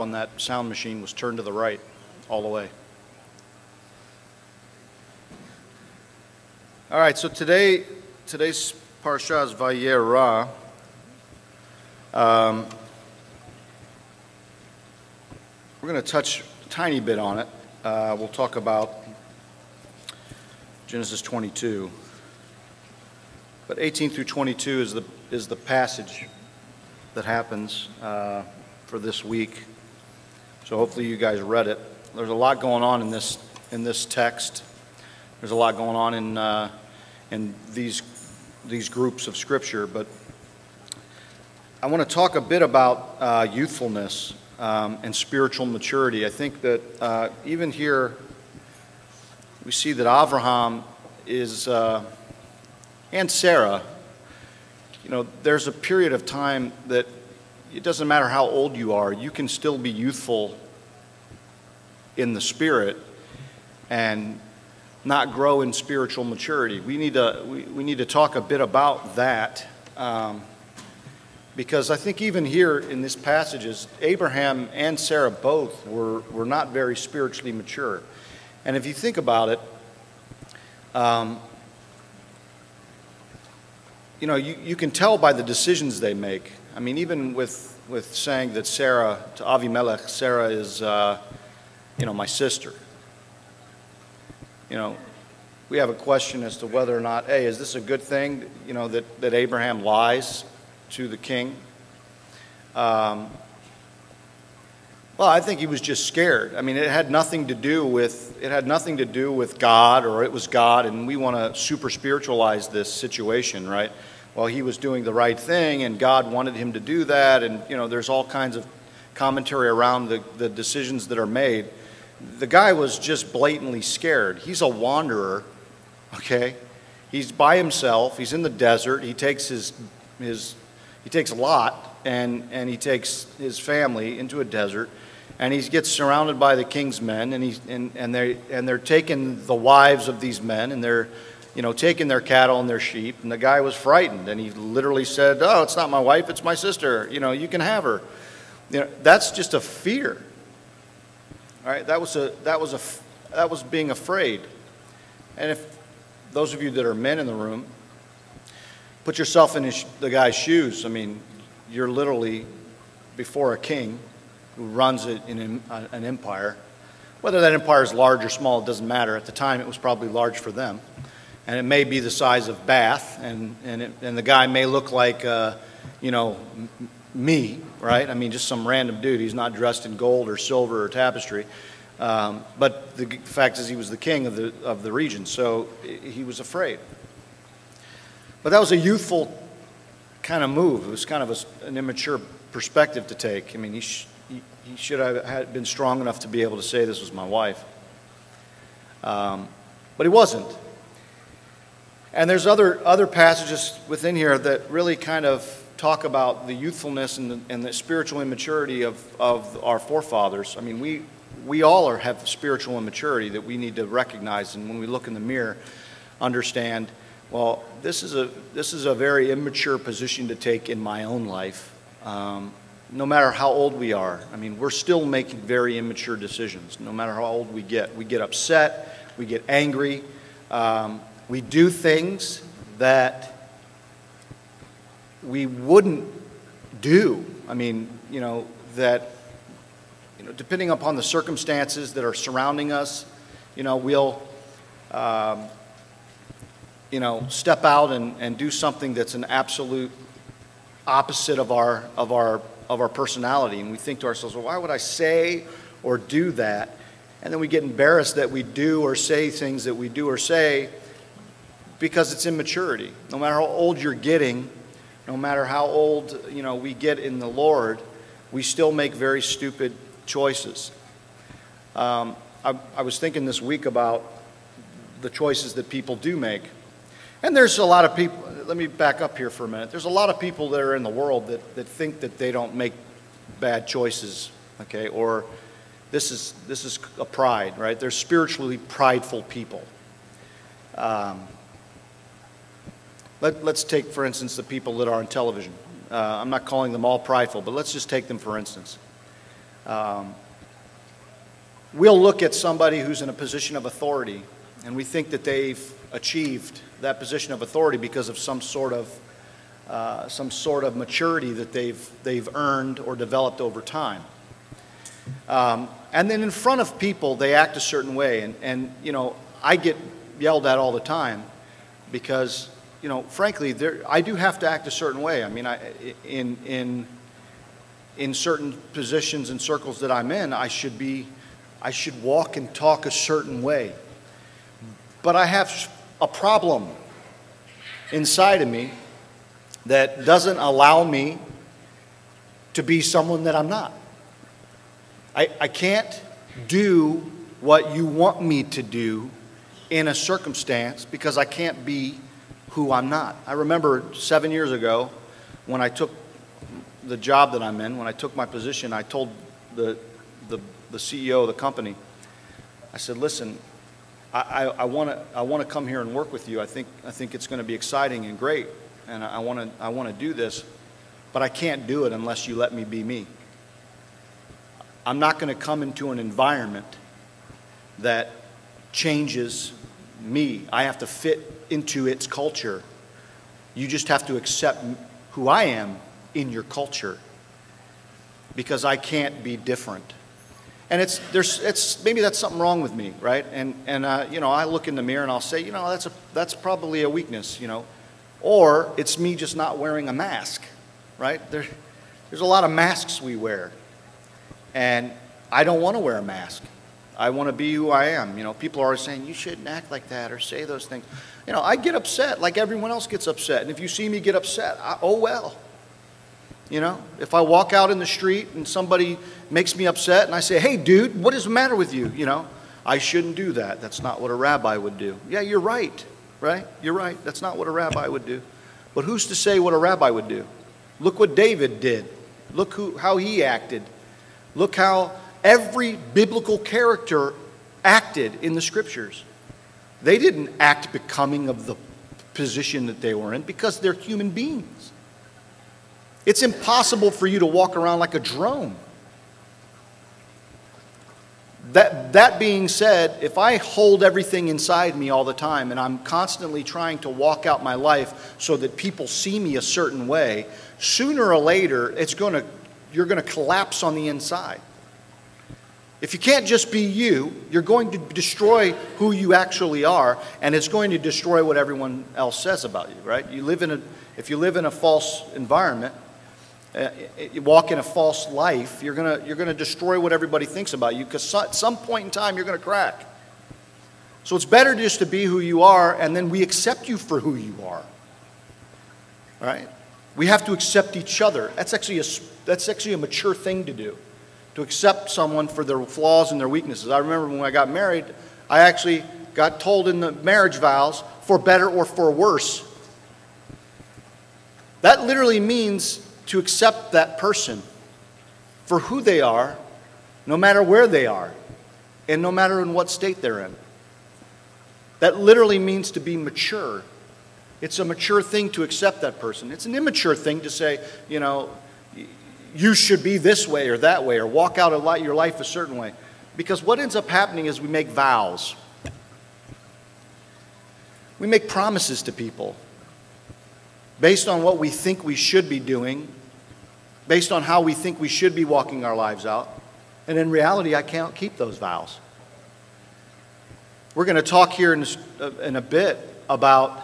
when that sound machine was turned to the right all the way. All right, so today's parsha is Vayeira. We're going to touch a tiny bit on it. We'll talk about Genesis 22. But 18 through 22 is the passage that happens for this week. So hopefully you guys read it. There's a lot going on in this text. There's a lot going on in these groups of Scripture. But I want to talk a bit about youthfulness and spiritual maturity. I think that even here we see that Abraham is and Sarah. You know, there's a period of time that it doesn't matter how old you are, you can still be youthful in the spirit and not grow in spiritual maturity. We need to talk a bit about that because I think even here in this passages, Abraham and Sarah both were not very spiritually mature. And if you think about it, you know, you can tell by the decisions they make. I mean, even with saying that Sarah, to Avimelech, Sarah is, you know, my sister. You know, we have a question as to whether or not, hey, is this a good thing, you know, that Abraham lies to the king? Well, I think he was just scared. I mean, it had nothing to do with God, or it was God, and we want to super spiritualize this situation, right? Well, he was doing the right thing, and God wanted him to do that, and you know, there's all kinds of commentary around the decisions that are made. The guy was just blatantly scared. He's a wanderer, okay? He's by himself. He's in the desert. He takes he takes Lot and he takes his family into a desert, and he gets surrounded by the king's men, and they're taking the wives of these men, and they're, you know, taking their cattle and their sheep. And the guy was frightened, and he literally said, "Oh, it's not my wife, it's my sister. You know, you can have her." You know, that's just a fear. All right, that was being afraid. And if those of you that are men in the room, put yourself in the guy's shoes. I mean, you're literally before a king who runs an empire. Whether that empire is large or small, it doesn't matter. At the time, it was probably large for them. And it may be the size of Bath, and the guy may look like, you know, me, right? I mean, just some random dude. He's not dressed in gold or silver or tapestry. But the fact is, he was the king of the region, so he was afraid. But that was a youthful kind of move. It was kind of an immature perspective to take. I mean, he should have been strong enough to be able to say this was my wife. But he wasn't. And there's other passages within here that really kind of talk about the youthfulness and the spiritual immaturity of our forefathers. I mean, we all have spiritual immaturity that we need to recognize, and when we look in the mirror, understand, well, this is a very immature position to take in my own life. No matter how old we are, I mean, we're still making very immature decisions. No matter how old we get upset, we get angry, we do things that we wouldn't do. I mean, you know, that, you know, depending upon the circumstances that are surrounding us, you know, we'll, you know, step out and do something that's an absolute opposite of our personality, and we think to ourselves, well, why would I say or do that? And then we get embarrassed that we do or say things that we do or say because it's immaturity. No matter how old you're getting, no matter how old, you know, we get in the Lord, we still make very stupid choices. I was thinking this week about the choices that people do make. And there's a lot of people, let me back up here for a minute. There's a lot of people that are in the world that think that they don't make bad choices, okay? Or this is a pride, right? They're spiritually prideful people. Let's take, for instance, the people that are on television. I'm not calling them all prideful, but let's just take them for instance. We'll look at somebody who's in a position of authority, and we think that they've achieved that position of authority because of some sort of maturity that they've earned or developed over time. And then in front of people, they act a certain way, and you know, I get yelled at all the time because, you know, frankly, I do have to act a certain way. I mean, in certain positions and circles that I'm in, I should walk and talk a certain way. But I have a problem inside of me that doesn't allow me to be someone that I'm not. I can't do what you want me to do in a circumstance because I can't be who I'm not. I remember 7 years ago when I took the job that I'm in, when I took my position, I told the CEO of the company, I said, listen, I want to come here and work with you. I think it's going to be exciting and great, and I want to do this, but I can't do it unless you let me be me. I'm not going to come into an environment that changes me. I have to fit into its culture. You just have to accept who I am in your culture because I can't be different. And maybe that's something wrong with me, right? And you know, I look in the mirror and I'll say, you know, that's probably a weakness, you know, or it's me just not wearing a mask, right? There's a lot of masks we wear, and I don't want to wear a mask. I want to be who I am. You know, people are always saying you shouldn't act like that or say those things. You know, I get upset like everyone else gets upset, and if you see me get upset, oh well. You know, if I walk out in the street and somebody makes me upset and I say, hey, dude, what is the matter with you? You know, I shouldn't do that. That's not what a rabbi would do. Yeah, you're right, right? You're right. That's not what a rabbi would do. But who's to say what a rabbi would do? Look what David did. Look how he acted. Look how every biblical character acted in the scriptures. They didn't act becoming of the position that they were in because they're human beings. It's impossible for you to walk around like a drone. That being said, if I hold everything inside me all the time and I'm constantly trying to walk out my life so that people see me a certain way, sooner or later you're going to collapse on the inside. If you can't just be you, you're going to destroy who you actually are, and it's going to destroy what everyone else says about you, right? If you live in a false environment, you walk in a false life, you're gonna destroy what everybody thinks about you, because at some point in time you're going to crack. So it's better just to be who you are, and then we accept you for who you are. All right? We have to accept each other. That's actually a mature thing to do, to accept someone for their flaws and their weaknesses. I remember when I got married, I actually got told in the marriage vows, for better or for worse. That literally means to accept that person for who they are, no matter where they are, and no matter in what state they're in. That literally means to be mature. It's a mature thing to accept that person. It's an immature thing to say, you know, you should be this way or that way, or walk out your life a certain way. Because what ends up happening is we make vows. We make promises to people based on what we think we should be doing, based on how we think we should be walking our lives out. And in reality, I can't keep those vows. We're going to talk here in a bit about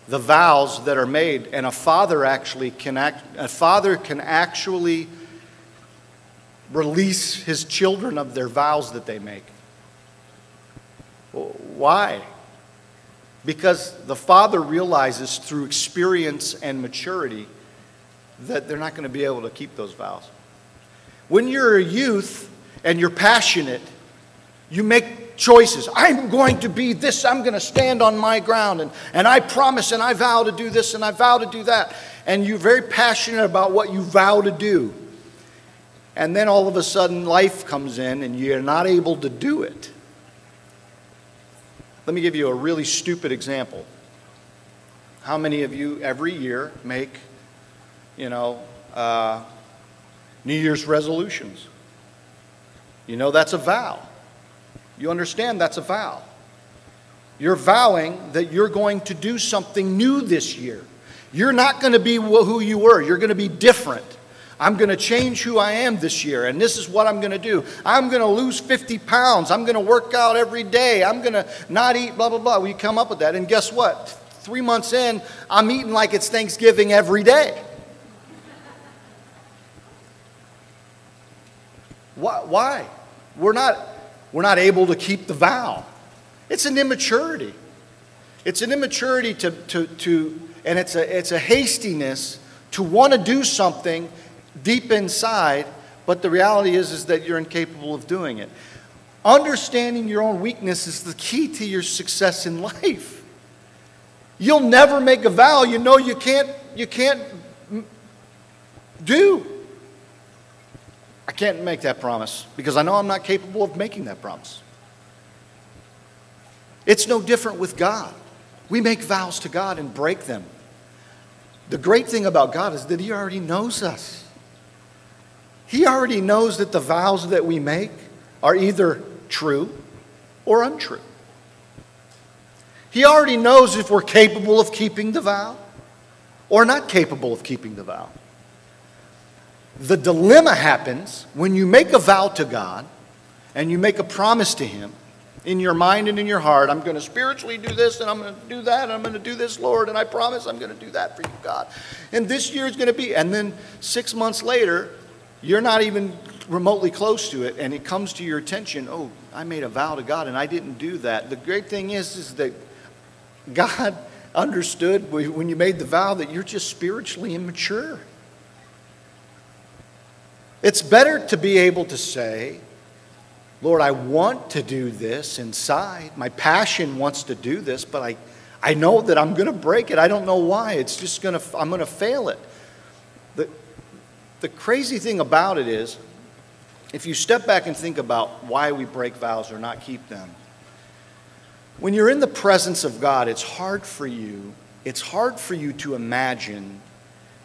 the vows that are made, and a father can actually release his children of their vows that they make. Why? Because the father realizes through experience and maturity that they're not going to be able to keep those vows. When you're a youth and you're passionate, you make choices. I'm going to be this. I'm going to stand on my ground. And I promise and I vow to do this and I vow to do that. And you're very passionate about what you vow to do. And then all of a sudden life comes in and you're not able to do it. Let me give you a really stupid example. How many of you every year make, New Year's resolutions? You know that's a vow. You understand that's a vow. You're vowing that you're going to do something new this year. You're not going to be who you were. You're going to be different. I'm going to change who I am this year, and this is what I'm going to do. I'm going to lose 50 pounds. I'm going to work out every day. I'm going to not eat, blah, blah, blah. We come up with that, and guess what? 3 months in, I'm eating like it's Thanksgiving every day. Why? We're not able to keep the vow. It's an immaturity. It's an immaturity and it's a hastiness to want to do something deep inside, but the reality is that you're incapable of doing it. Understanding your own weakness is the key to your success in life. You'll never make a vow you know you can't do. I can't make that promise because I know I'm not capable of making that promise. It's no different with God. We make vows to God and break them. The great thing about God is that He already knows us. He already knows that the vows that we make are either true or untrue. He already knows if we're capable of keeping the vow or not capable of keeping the vow. The dilemma happens when you make a vow to God and you make a promise to Him in your mind and in your heart. I'm going to spiritually do this and I'm going to do that and I'm going to do this, Lord, and I promise I'm going to do that for you, God. And this year is going to be, and then 6 months later, you're not even remotely close to it, and it comes to your attention, oh, I made a vow to God and I didn't do that. The great thing is that God understood when you made the vow that you're just spiritually immature. It's better to be able to say, Lord, I want to do this inside. My passion wants to do this, but I know that I'm going to break it. I don't know why. It's just I'm going to fail it. The crazy thing about it is, if you step back and think about why we break vows or not keep them, when you're in the presence of God, it's hard for you to imagine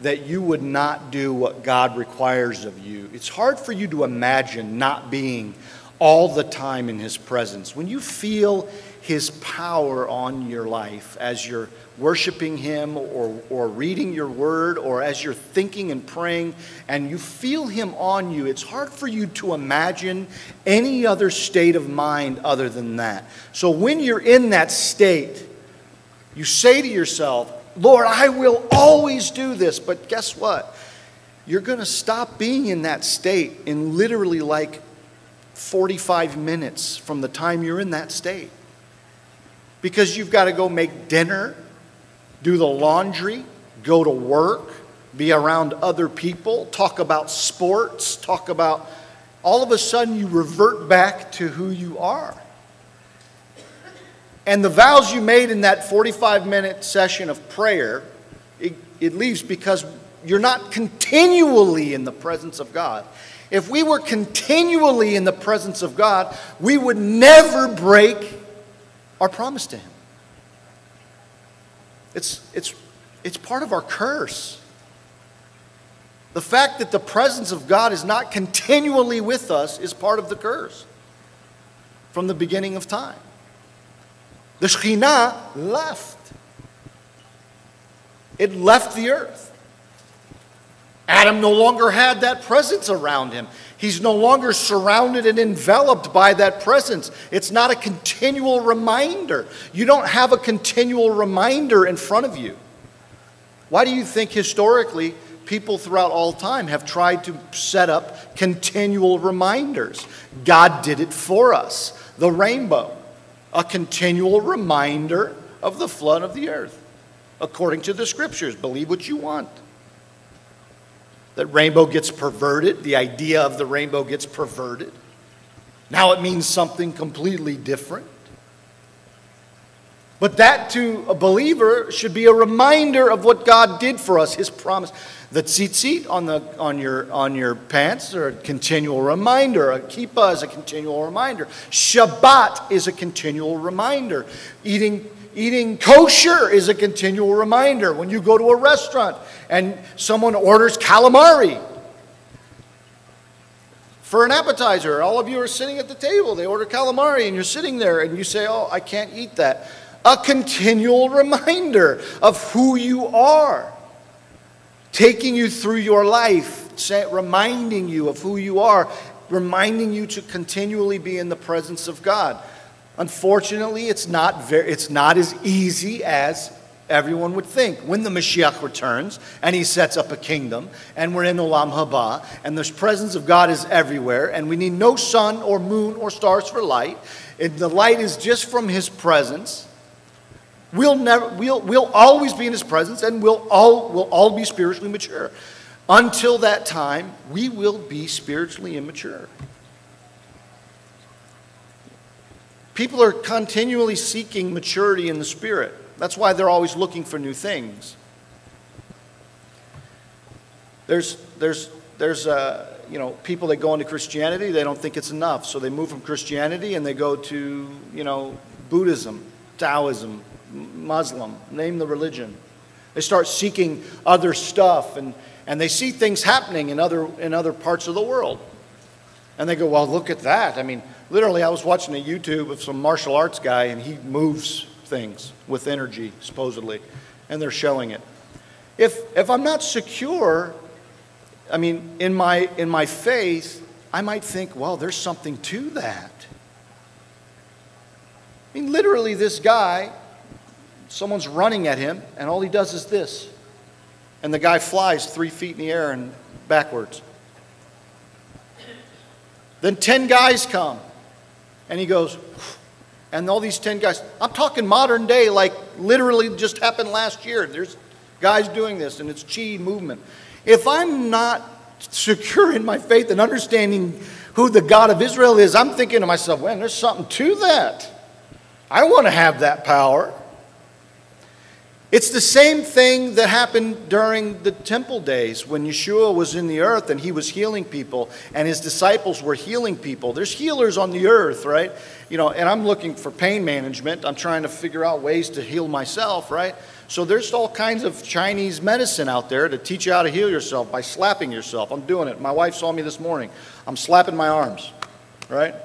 that you would not do what God requires of you. It's hard for you to imagine not being all the time in His presence. When you feel His power on your life as you're worshiping Him or reading your word or as you're thinking and praying and you feel Him on you, it's hard for you to imagine any other state of mind other than that. So when you're in that state, you say to yourself, Lord, I will always do this. But guess what? You're going to stop being in that state in literally like 45 minutes from the time you're in that state. Because you've got to go make dinner, do the laundry, go to work, be around other people, talk about sports, all of a sudden you revert back to who you are. And the vows you made in that 45-minute session of prayer, it leaves because you're not continually in the presence of God. If we were continually in the presence of God, we would never break our promise to Him. It's part of our curse. The fact that the presence of God is not continually with us is part of the curse from the beginning of time. The Shekhinah left. It left the earth. Adam no longer had that presence around him. He's no longer surrounded and enveloped by that presence. It's not a continual reminder. You don't have a continual reminder in front of you. Why do you think historically people throughout all time have tried to set up continual reminders? God did it for us. The rainbow, a continual reminder of the flood of the earth. According to the scriptures, believe what you want. That rainbow gets perverted. The idea of the rainbow gets perverted. Now it means something completely different. But that to a believer should be a reminder of what God did for us, His promise. The tzitzit on your pants are a continual reminder. A kippah is a continual reminder. Shabbat is a continual reminder. Eating kosher is a continual reminder. When you go to a restaurant and someone orders calamari, For an appetizer, all of you are sitting at the table. They order calamari and you're sitting there and you say, oh, I can't eat that. A continual reminder of who you are. Taking you through your life, reminding you of who you are, reminding you to continually be in the presence of God. Unfortunately, it's not as easy as everyone would think. When the Mashiach returns and he sets up a kingdom and we're in Olam Haba and the presence of God is everywhere and we need no sun or moon or stars for light, and the light is just from his presence, we'll always be in his presence and we'll all be spiritually mature. Until that time, we will be spiritually immature. People are continually seeking maturity in the Spirit. That's why they're always looking for new things. There's people that go into Christianity, they don't think it's enough. So they move from Christianity and they go to, Buddhism, Taoism, Muslim, name the religion. They start seeking other stuff and they see things happening in other parts of the world. And they go, well, look at that. I mean, literally, I was watching a YouTube of some martial arts guy and he moves things with energy, supposedly, and they're showing it. If I'm not secure, I mean, in my faith, I might think, well, there's something to that. I mean, literally, this guy, someone's running at him, and all he does is this. And the guy flies 3 feet in the air and backwards. Then 10 guys come, and he goes, and all these 10 guys, I'm talking modern day, like literally just happened last year. There's guys doing this, and it's chi movement. If I'm not secure in my faith and understanding who the God of Israel is, I'm thinking to myself, man, there's something to that. I want to have that power. It's the same thing that happened during the temple days when Yeshua was in the earth and he was healing people and his disciples were healing people. There's healers on the earth, right? And I'm looking for pain management. I'm trying to figure out ways to heal myself, right? So there's all kinds of Chinese medicine out there to teach you how to heal yourself by slapping yourself. I'm doing it. My wife saw me this morning. I'm slapping my arms, right?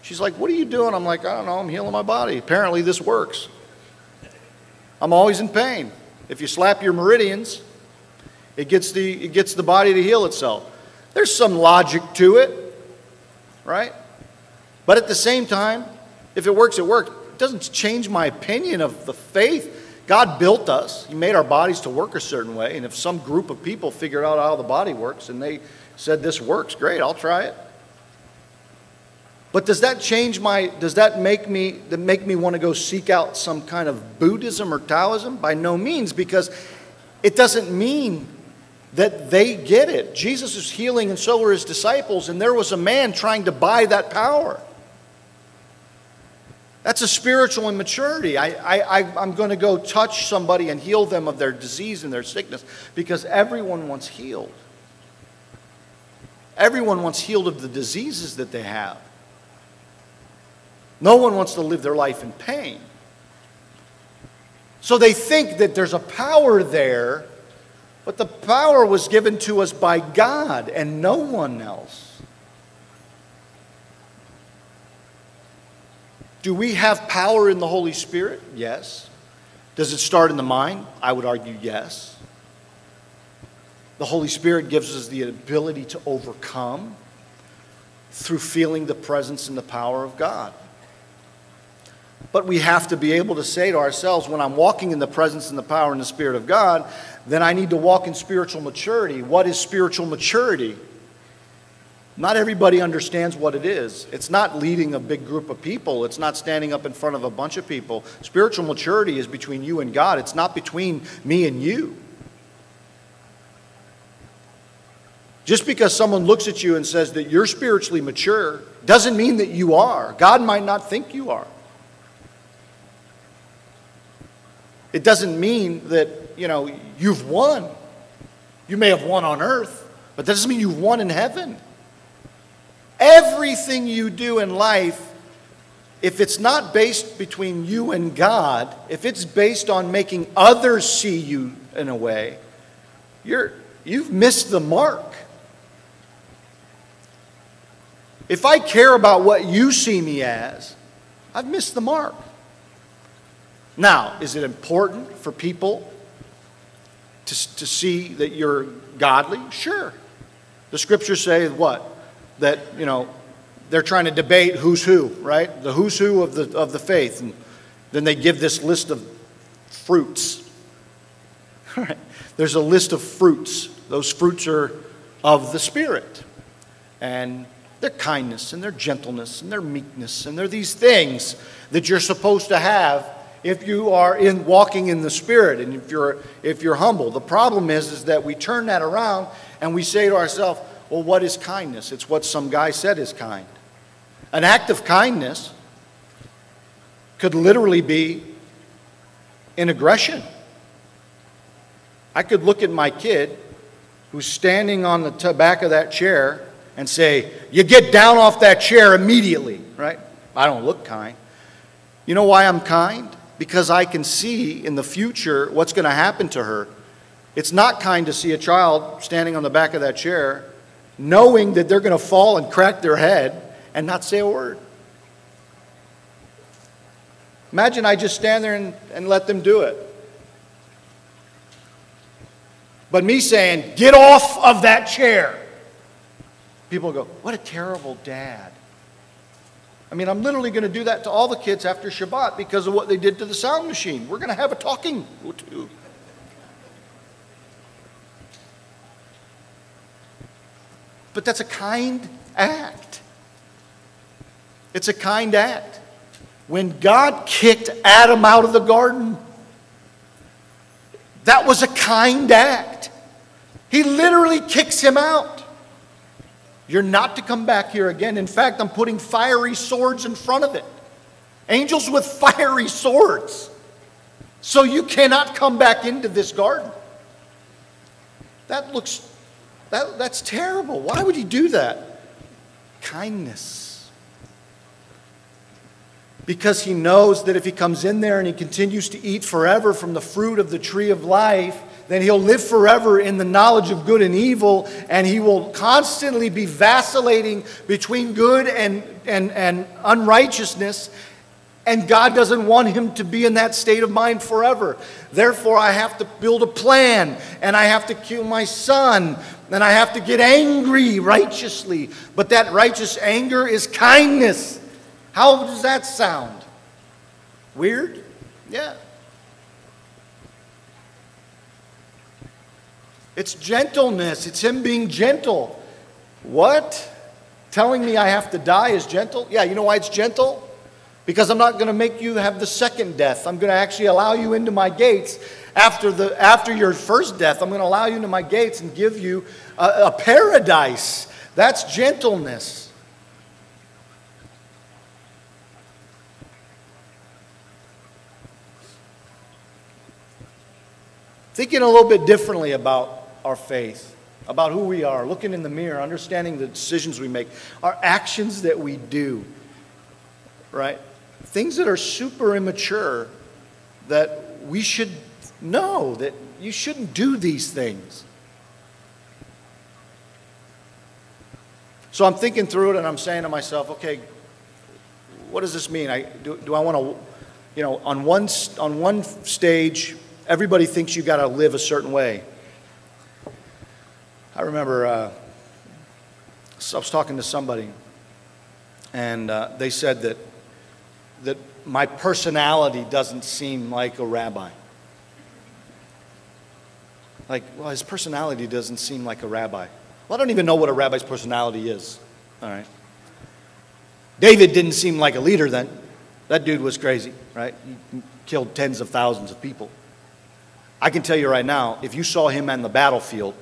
She's like, what are you doing? I'm like, I don't know. I'm healing my body. Apparently this works. I'm always in pain. If you slap your meridians, it gets the body to heal itself. There's some logic to it, right? But at the same time, if it works, it works. It doesn't change my opinion of the faith. God built us. He made our bodies to work a certain way. And if some group of people figured out how the body works and they said this works, great, I'll try it. But does that make me want to go seek out some kind of Buddhism or Taoism? By no means, because it doesn't mean that they get it. Jesus is healing and so were his disciples, and there was a man trying to buy that power. That's a spiritual immaturity. I'm going to go touch somebody and heal them of their disease and their sickness because everyone wants healed. Everyone wants healed of the diseases that they have. No one wants to live their life in pain. So they think that there's a power there, but the power was given to us by God and no one else. Do we have power in the Holy Spirit? Yes. Does it start in the mind? I would argue yes. The Holy Spirit gives us the ability to overcome through feeling the presence and the power of God. But we have to be able to say to ourselves, when I'm walking in the presence and the power and the Spirit of God, then I need to walk in spiritual maturity. What is spiritual maturity? Not everybody understands what it is. It's not leading a big group of people. It's not standing up in front of a bunch of people. Spiritual maturity is between you and God. It's not between me and you. Just because someone looks at you and says that you're spiritually mature doesn't mean that you are. God might not think you are. It doesn't mean that, you've won. You may have won on earth, but that doesn't mean you've won in heaven. Everything you do in life, if it's not based between you and God, if it's based on making others see you in a way, you've missed the mark. If I care about what you see me as, I've missed the mark. Now, is it important for people to see that you're godly? Sure. The scriptures say what? That, they're trying to debate who's who, right? The who's who of the faith. And then they give this list of fruits. Right? There's a list of fruits. Those fruits are of the Spirit. And their kindness and their gentleness and their meekness. And they're these things that you're supposed to have if you are walking in the Spirit and if you're humble. The problem is that we turn that around and we say to ourselves, well, what is kindness? It's what some guy said is kind. An act of kindness could literally be an aggression. I could look at my kid who's standing on the back of that chair and say, you get down off that chair immediately, right? I don't look kind. You know why I'm kind? Because I can see in the future what's going to happen to her. It's not kind to see a child standing on the back of that chair knowing that they're going to fall and crack their head and not say a word. Imagine I just stand there and let them do it. But me saying, get off of that chair. People go, what a terrible dad. I mean, I'm literally going to do that to all the kids after Shabbat because of what they did to the sound machine. We're going to have a talking to. But that's a kind act. It's a kind act. When God kicked Adam out of the garden, that was a kind act. He literally kicks him out. You're not to come back here again. In fact, I'm putting fiery swords in front of it. Angels with fiery swords. So you cannot come back into this garden. That's terrible. Why would he do that? Kindness. Because he knows that if he comes in there and he continues to eat forever from the fruit of the tree of life, then he'll live forever in the knowledge of good and evil, and he will constantly be vacillating between good and unrighteousness, and God doesn't want him to be in that state of mind forever. Therefore, I have to build a plan, and I have to kill my son, and I have to get angry righteously. But that righteous anger is kindness. How does that sound? Weird? Yeah. It's gentleness. It's him being gentle. What? Telling me I have to die is gentle? Yeah, you know why it's gentle? Because I'm not going to make you have the second death. I'm going to actually allow you into my gates. After your first death, I'm going to allow you into my gates and give you a paradise. That's gentleness. Thinking a little bit differently about our faith, about who we are, looking in the mirror, understanding the decisions we make, our actions that we do, right? Things that are super immature that we should know that you shouldn't do these things. So I'm thinking through it and I'm saying to myself, okay, what does this mean? Do I want to, on one stage, everybody thinks you got to live a certain way. I remember I was talking to somebody, and they said that my personality doesn't seem like a rabbi. Like, well, his personality doesn't seem like a rabbi. Well, I don't even know what a rabbi's personality is. All right. David didn't seem like a leader then. That dude was crazy, right? He killed tens of thousands of people. I can tell you right now, if you saw him on the battlefield,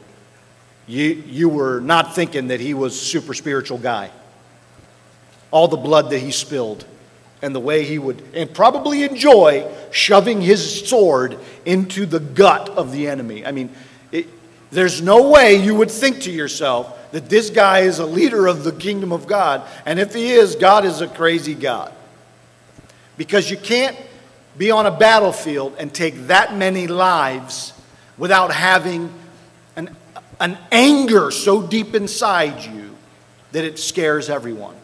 you were not thinking that he was a super spiritual guy. All the blood that he spilled and the way he would, and probably enjoy shoving his sword into the gut of the enemy. I mean, there's no way you would think to yourself that this guy is a leader of the kingdom of God. And if he is, God is a crazy God. Because you can't be on a battlefield and take that many lives without having an anger so deep inside you that it scares everyone.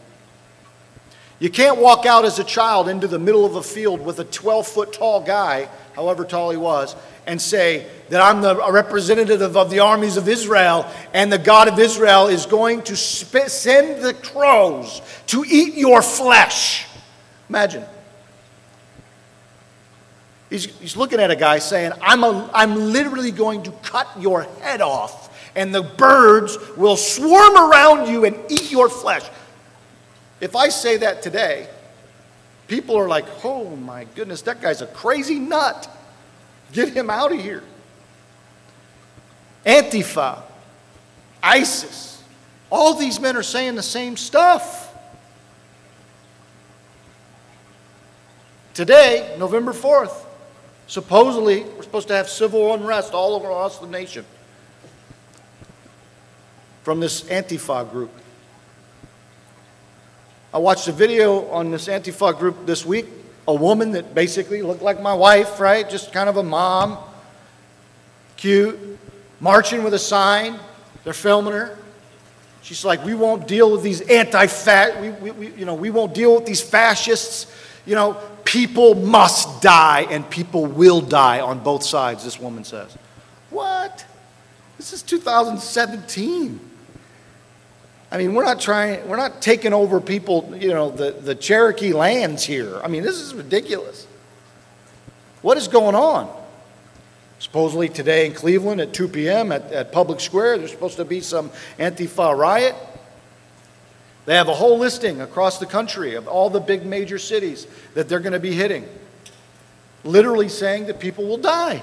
You can't walk out as a child into the middle of a field with a 12-foot tall guy, however tall he was, and say that I'm a representative of the armies of Israel, and the God of Israel is going to send the crows to eat your flesh. Imagine. He's looking at a guy saying, I'm literally going to cut your head off, and the birds will swarm around you and eat your flesh. If I say that today, people are like, oh my goodness, that guy's a crazy nut. Get him out of here. Antifa, ISIS, all these men are saying the same stuff. Today, November 4th, supposedly we're supposed to have civil unrest all across the nation from this Antifa group. I watched a video on this Antifa group this week. A woman that basically looked like my wife, right? Just kind of a mom. Cute. Marching with a sign. They're filming her. She's like, we won't deal with these we won't deal with these fascists. You know, people must die and people will die on both sides, this woman says. What? This is 2017. I mean, we're not taking over people, you know, the Cherokee lands here. I mean, this is ridiculous. What is going on? Supposedly today in Cleveland at 2 p.m. at Public Square, there's supposed to be some Antifa riot. They have a whole listing across the country of all the big major cities that they're going to be hitting. Literally saying that people will die.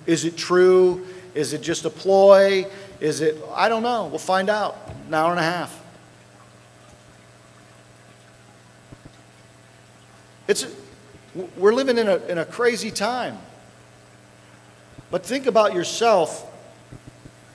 Is it true? Is it just a ploy? Is it, I don't know. We'll find out in an hour and a half. We're living in a crazy time. But think about yourself.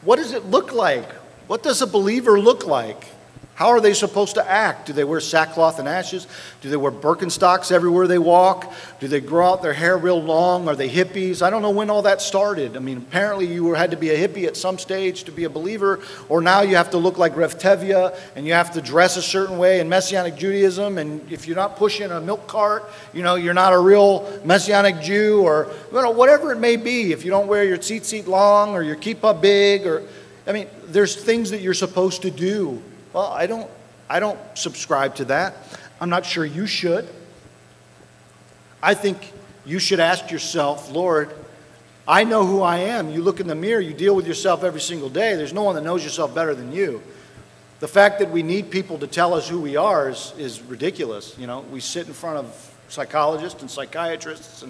What does it look like? What does a believer look like? How are they supposed to act? Do they wear sackcloth and ashes? Do they wear Birkenstocks everywhere they walk? Do they grow out their hair real long? Are they hippies? I don't know when all that started. I mean, apparently you had to be a hippie at some stage to be a believer, or now you have to look like Rev Tevye, and you have to dress a certain way in Messianic Judaism, and if you're not pushing a milk cart, you know, you're not a real Messianic Jew, or you know, whatever it may be. If you don't wear your tzitzit long, or your kippah big, or, I mean, there's things that you're supposed to do. Well, I don't subscribe to that. I'm not sure you should. I think you should ask yourself, Lord, I know who I am. You look in the mirror, you deal with yourself every single day. There's no one that knows yourself better than you. The fact that we need people to tell us who we are is ridiculous. You know, we sit in front of psychologists and psychiatrists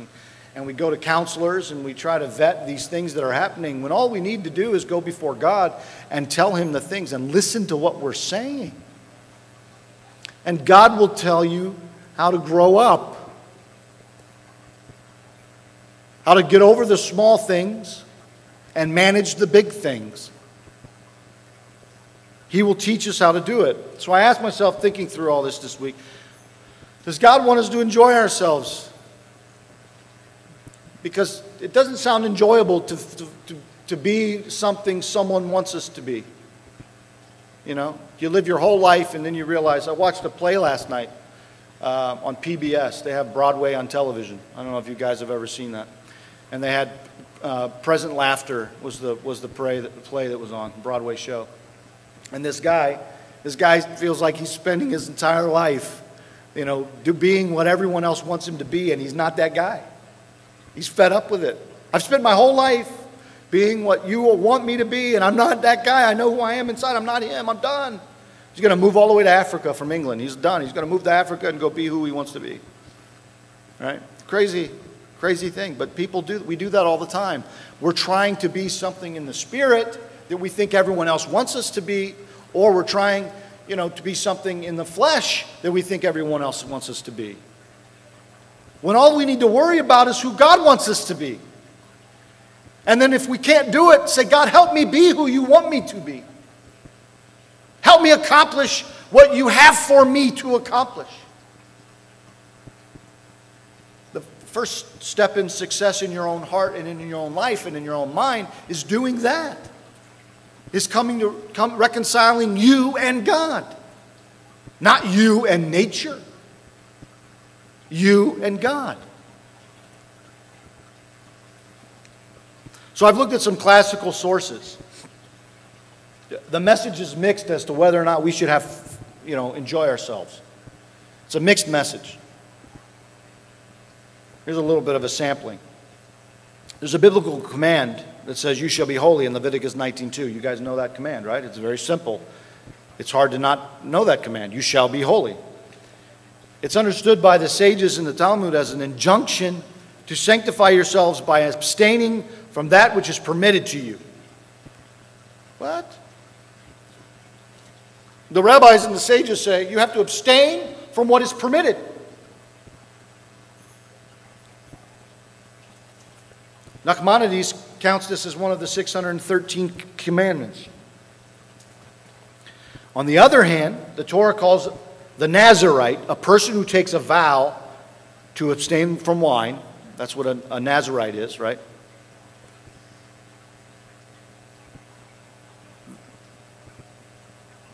and we go to counselors and we try to vet these things that are happening when all we need to do is go before God and tell Him the things and listen to what we're saying. And God will tell you how to grow up, how to get over the small things and manage the big things. He will teach us how to do it. So I asked myself, thinking through all this week, does God want us to enjoy ourselves? Because it doesn't sound enjoyable to be something someone wants us to be. You know, you live your whole life and then you realize, I watched a play last night on PBS. They have Broadway on television. I don't know if you guys have ever seen that. And they had Present Laughter was the play that was on, Broadway show. And this guy feels like he's spending his entire life, you know, being what everyone else wants him to be, and he's not that guy. He's fed up with it. I've spent my whole life being what you want me to be, and I'm not that guy. I know who I am inside. I'm not him. I'm done. He's going to move all the way to Africa from England. He's done. He's going to move to Africa and go be who he wants to be. Right? Crazy thing. But we do that all the time. We're trying to be something in the spirit that we think everyone else wants us to be, or we're trying, you know, to be something in the flesh that we think everyone else wants us to be. When all we need to worry about is who God wants us to be. And then if we can't do it, say, God, help me be who you want me to be. Help me accomplish what you have for me to accomplish. The first step in success in your own heart and in your own life and in your own mind is doing that. is reconciling you and God. Not you and nature. You and God. So I've looked at some classical sources. The message is mixed as to whether or not we should enjoy ourselves. It's a mixed message. Here's a little bit of a sampling. There's a biblical command that says you shall be holy in Leviticus 19:2. You guys know that command, right? It's very simple. It's hard to not know that command. You shall be holy. It's understood by the sages in the Talmud as an injunction to sanctify yourselves by abstaining from that which is permitted to you. What? The rabbis and the sages say you have to abstain from what is permitted. Nachmanides counts this as one of the 613 commandments. On the other hand, the Torah calls the Nazirite a person who takes a vow to abstain from wine. That's what a Nazirite is, right?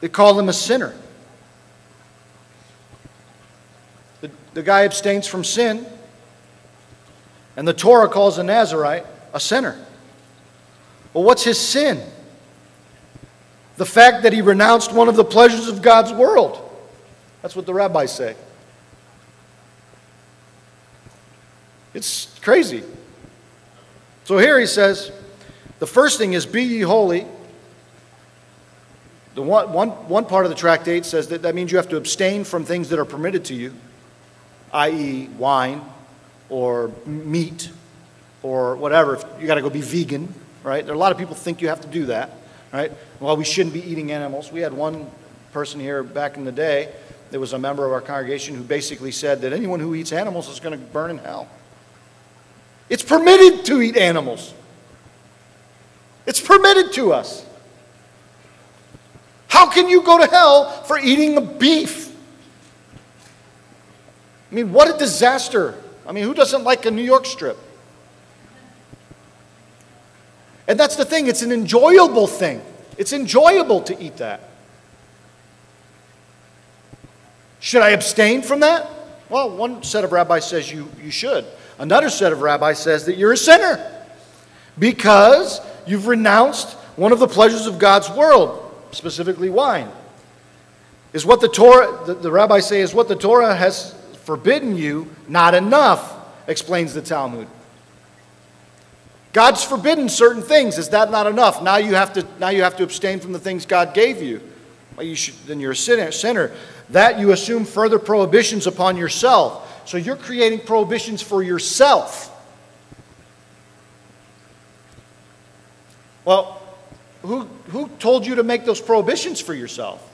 They call him a sinner. The guy abstains from sin, and the Torah calls a Nazirite a sinner. Well, what's his sin? The fact that he renounced one of the pleasures of God's world. That's what the rabbis say. It's crazy. So here he says, the first thing is, be ye holy. The one part of the tractate says that means you have to abstain from things that are permitted to you, i.e. wine or meat or whatever. You got to go be vegan, right? There are a lot of people think you have to do that, right? Well, we shouldn't be eating animals. We had one person here back in the day that was a member of our congregation who basically said that anyone who eats animals is going to burn in hell. It's permitted to eat animals. It's permitted to us. How can you go to hell for eating a beef? I mean, what a disaster. I mean, who doesn't like a New York strip? And that's the thing. It's an enjoyable thing. It's enjoyable to eat that. Should I abstain from that? Well, one set of rabbis says you should. Another set of rabbis says that you're a sinner because you've renounced one of the pleasures of God's world, specifically wine. Is what the Torah, the rabbis say, is what the Torah has forbidden you not enough, explains the Talmud. God's forbidden certain things. Is that not enough? Now you have to abstain from the things God gave you. Well, then you're a sinner. That you assume further prohibitions upon yourself. So you're creating prohibitions for yourself. Well, who told you to make those prohibitions for yourself?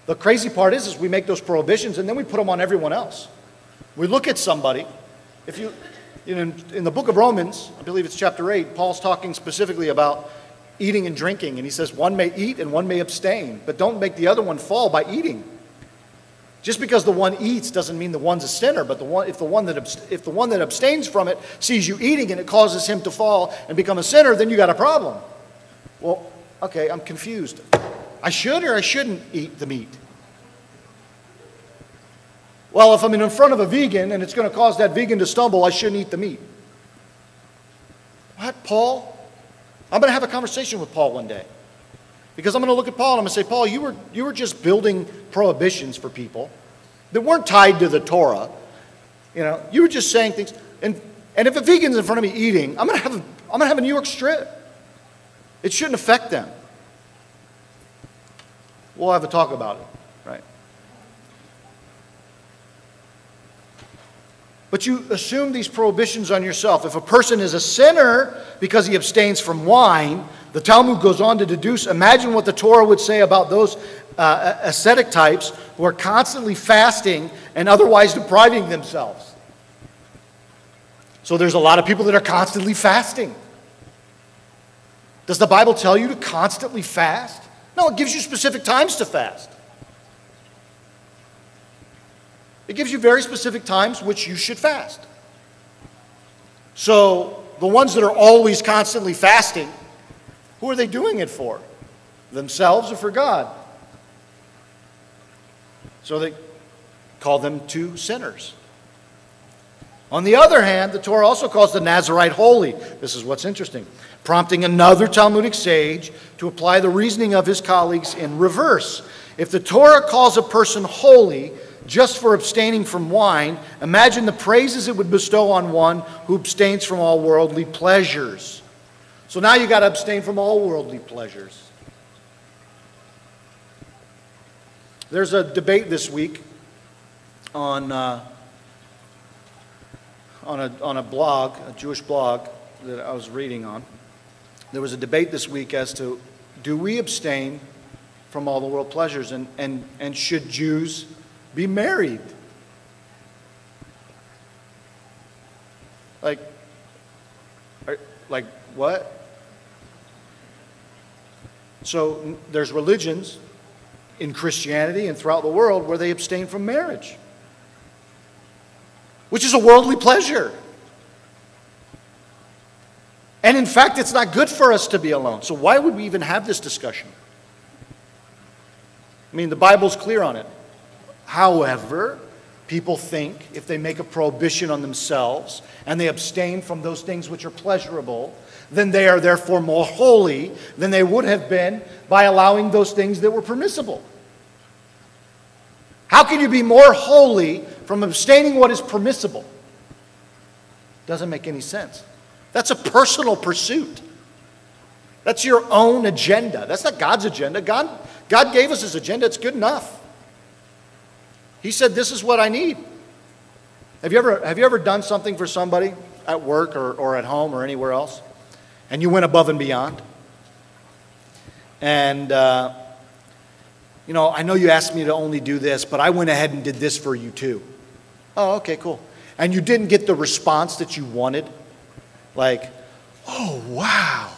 The crazy part is we make those prohibitions and then we put them on everyone else. We look at somebody. If you, in the book of Romans, I believe it's chapter 8, Paul's talking specifically about eating and drinking. And he says one may eat and one may abstain. But don't make the other one fall by eating. Just because the one eats doesn't mean the one's a sinner. But if the one that abstains from it sees you eating and it causes him to fall and become a sinner, then you got a problem. Well, okay, I'm confused. I should or I shouldn't eat the meat? Well, if I'm in front of a vegan and it's going to cause that vegan to stumble, I shouldn't eat the meat. What, Paul? I'm going to have a conversation with Paul one day. Because I'm going to look at Paul and I'm going to say, Paul, you were just building prohibitions for people that weren't tied to the Torah. You were just saying things. And if a vegan's in front of me eating, I'm going to have a New York strip. It shouldn't affect them. We'll have a talk about it, right? But you assume these prohibitions on yourself. If a person is a sinner because he abstains from wine, the Talmud goes on to deduce, imagine what the Torah would say about those ascetic types who are constantly fasting and otherwise depriving themselves. So there's a lot of people that are constantly fasting. Does the Bible tell you to constantly fast? No, it gives you specific times to fast. It gives you very specific times which you should fast. So the ones that are always constantly fasting, who are they doing it for? themselves or for God. So they call them two sinners. On the other hand, the Torah also calls the Nazirite holy. This is what's interesting. Prompting another Talmudic sage to apply the reasoning of his colleagues in reverse. If the Torah calls a person holy just for abstaining from wine, imagine the praises it would bestow on one who abstains from all worldly pleasures. So now you've got to abstain from all worldly pleasures. There's a debate this week on a blog, a Jewish blog that I was reading on. There was a debate this week as to, do we abstain from all the world pleasures, and should Jews be married? Like what? So there's religions in Christianity and throughout the world where they abstain from marriage, which is a worldly pleasure. And in fact, it's not good for us to be alone. So why would we even have this discussion? I mean, the Bible's clear on it. However, people think if they make a prohibition on themselves and they abstain from those things which are pleasurable, then they are therefore more holy than they would have been by allowing those things that were permissible. How can you be more holy from abstaining what is permissible? Doesn't make any sense. That's a personal pursuit. That's your own agenda. That's not God's agenda. God gave us his agenda. It's good enough. He said, this is what I need. Have you ever done something for somebody at work or at home or anywhere else, and you went above and beyond? And, I know you asked me to only do this, but I went ahead and did this for you too. Oh, okay, cool. And you didn't get the response that you wanted. Like, oh, wow.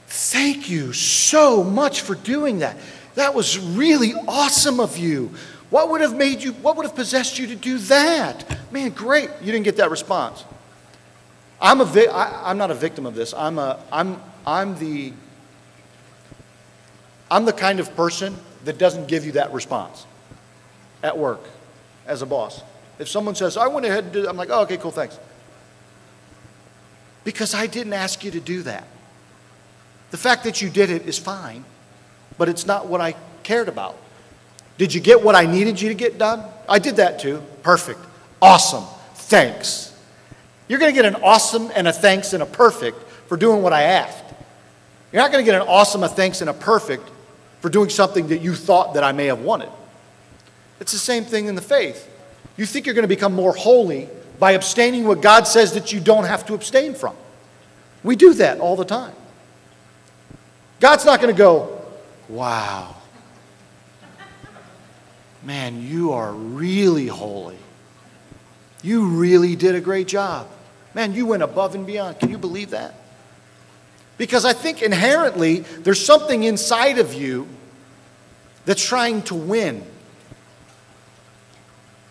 Thank you so much for doing that. That was really awesome of you. What would have possessed you to do that? Man, great. You didn't get that response. I'm not a victim of this. I'm the kind of person that doesn't give you that response at work as a boss. If someone says, I went ahead and did it, I'm like, oh, okay, cool, thanks. Because I didn't ask you to do that. The fact that you did it is fine, but it's not what I cared about. Did you get what I needed you to get done? I did that too. Perfect. Awesome. Thanks. You're going to get an awesome and a thanks and a perfect for doing what I asked. You're not going to get an awesome, a thanks, and a perfect for doing something that you thought that I may have wanted. It's the same thing in the faith. You think you're going to become more holy by abstaining what God says that you don't have to abstain from. We do that all the time. God's not going to go, wow, man, you are really holy. You really did a great job. Man, you went above and beyond. Can you believe that? Because I think inherently there's something inside of you that's trying to win.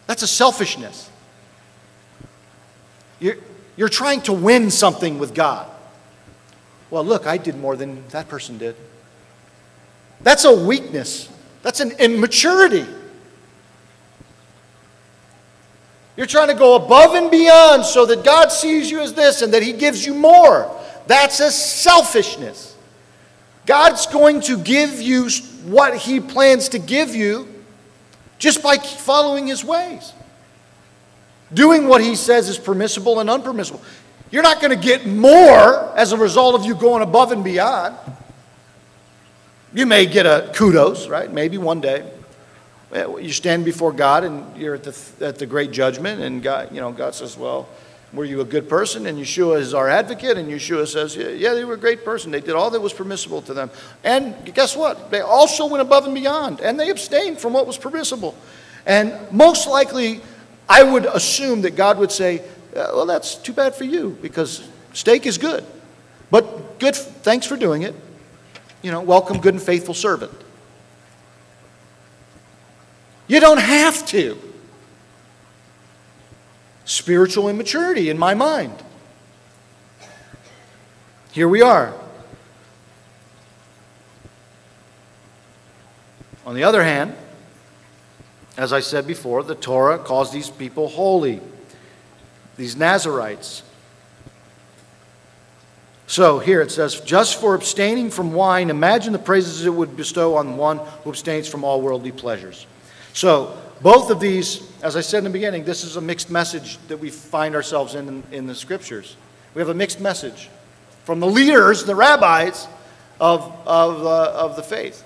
That's a selfishness. You're trying to win something with God. Well, look, I did more than that person did. That's a weakness. That's an immaturity. You're trying to go above and beyond so that God sees you as this and that he gives you more. That's a selfishness. God's going to give you what he plans to give you just by following his ways. Doing what he says is permissible and unpermissible. You're not going to get more as a result of you going above and beyond. You may get a kudos, right? Maybe one day. You stand before God and you're at the great judgment, and God says, well, were you a good person? And Yeshua is our advocate, and Yeshua says, yeah, they were a great person. They did all that was permissible to them. And guess what? They also went above and beyond, and they abstained from what was permissible. And most likely, I would assume that God would say, well, that's too bad for you, because steak is good. But good, thanks for doing it. Welcome, good and faithful servant. You don't have to. Spiritual immaturity in my mind. Here we are. On the other hand, as I said before, the Torah calls these people holy, these Nazarites. So here it says, just for abstaining from wine, imagine the praises it would bestow on one who abstains from all worldly pleasures. So both of these, as I said in the beginning, this is a mixed message that we find ourselves in the Scriptures. We have a mixed message from the leaders, the rabbis of the faith.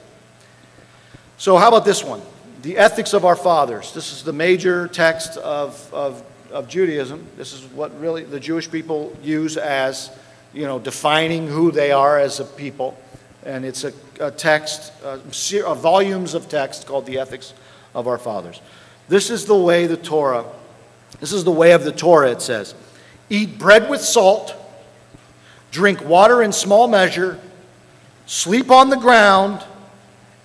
So how about this one? The ethics of our fathers. This is the major text of Judaism. This is what really the Jewish people use as, defining who they are as a people. And it's a text, volumes of text called the ethics of our fathers. This is the way of the Torah, it says. Eat bread with salt, drink water in small measure, sleep on the ground,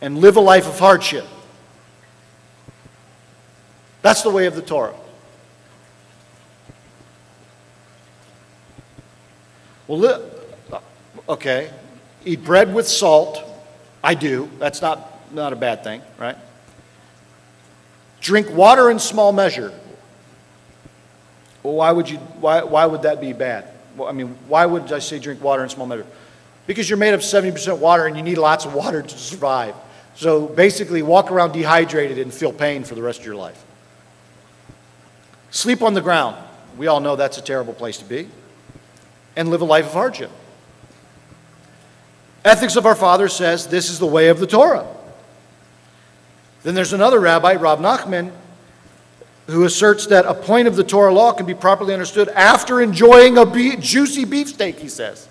and live a life of hardship. That's the way of the Torah. Well, okay, eat bread with salt. I do. That's not a bad thing, right? Drink water in small measure. Well, why would that be bad? Well, I mean, why would I say drink water in small measure? Because you're made of 70% water and you need lots of water to survive. So basically, walk around dehydrated and feel pain for the rest of your life. Sleep on the ground. We all know that's a terrible place to be. And live a life of hardship. Ethics of our Fathers says this is the way of the Torah. Then there's another rabbi, Rav Nachman, who asserts that a point of the Torah law can be properly understood after enjoying a juicy beefsteak, he says.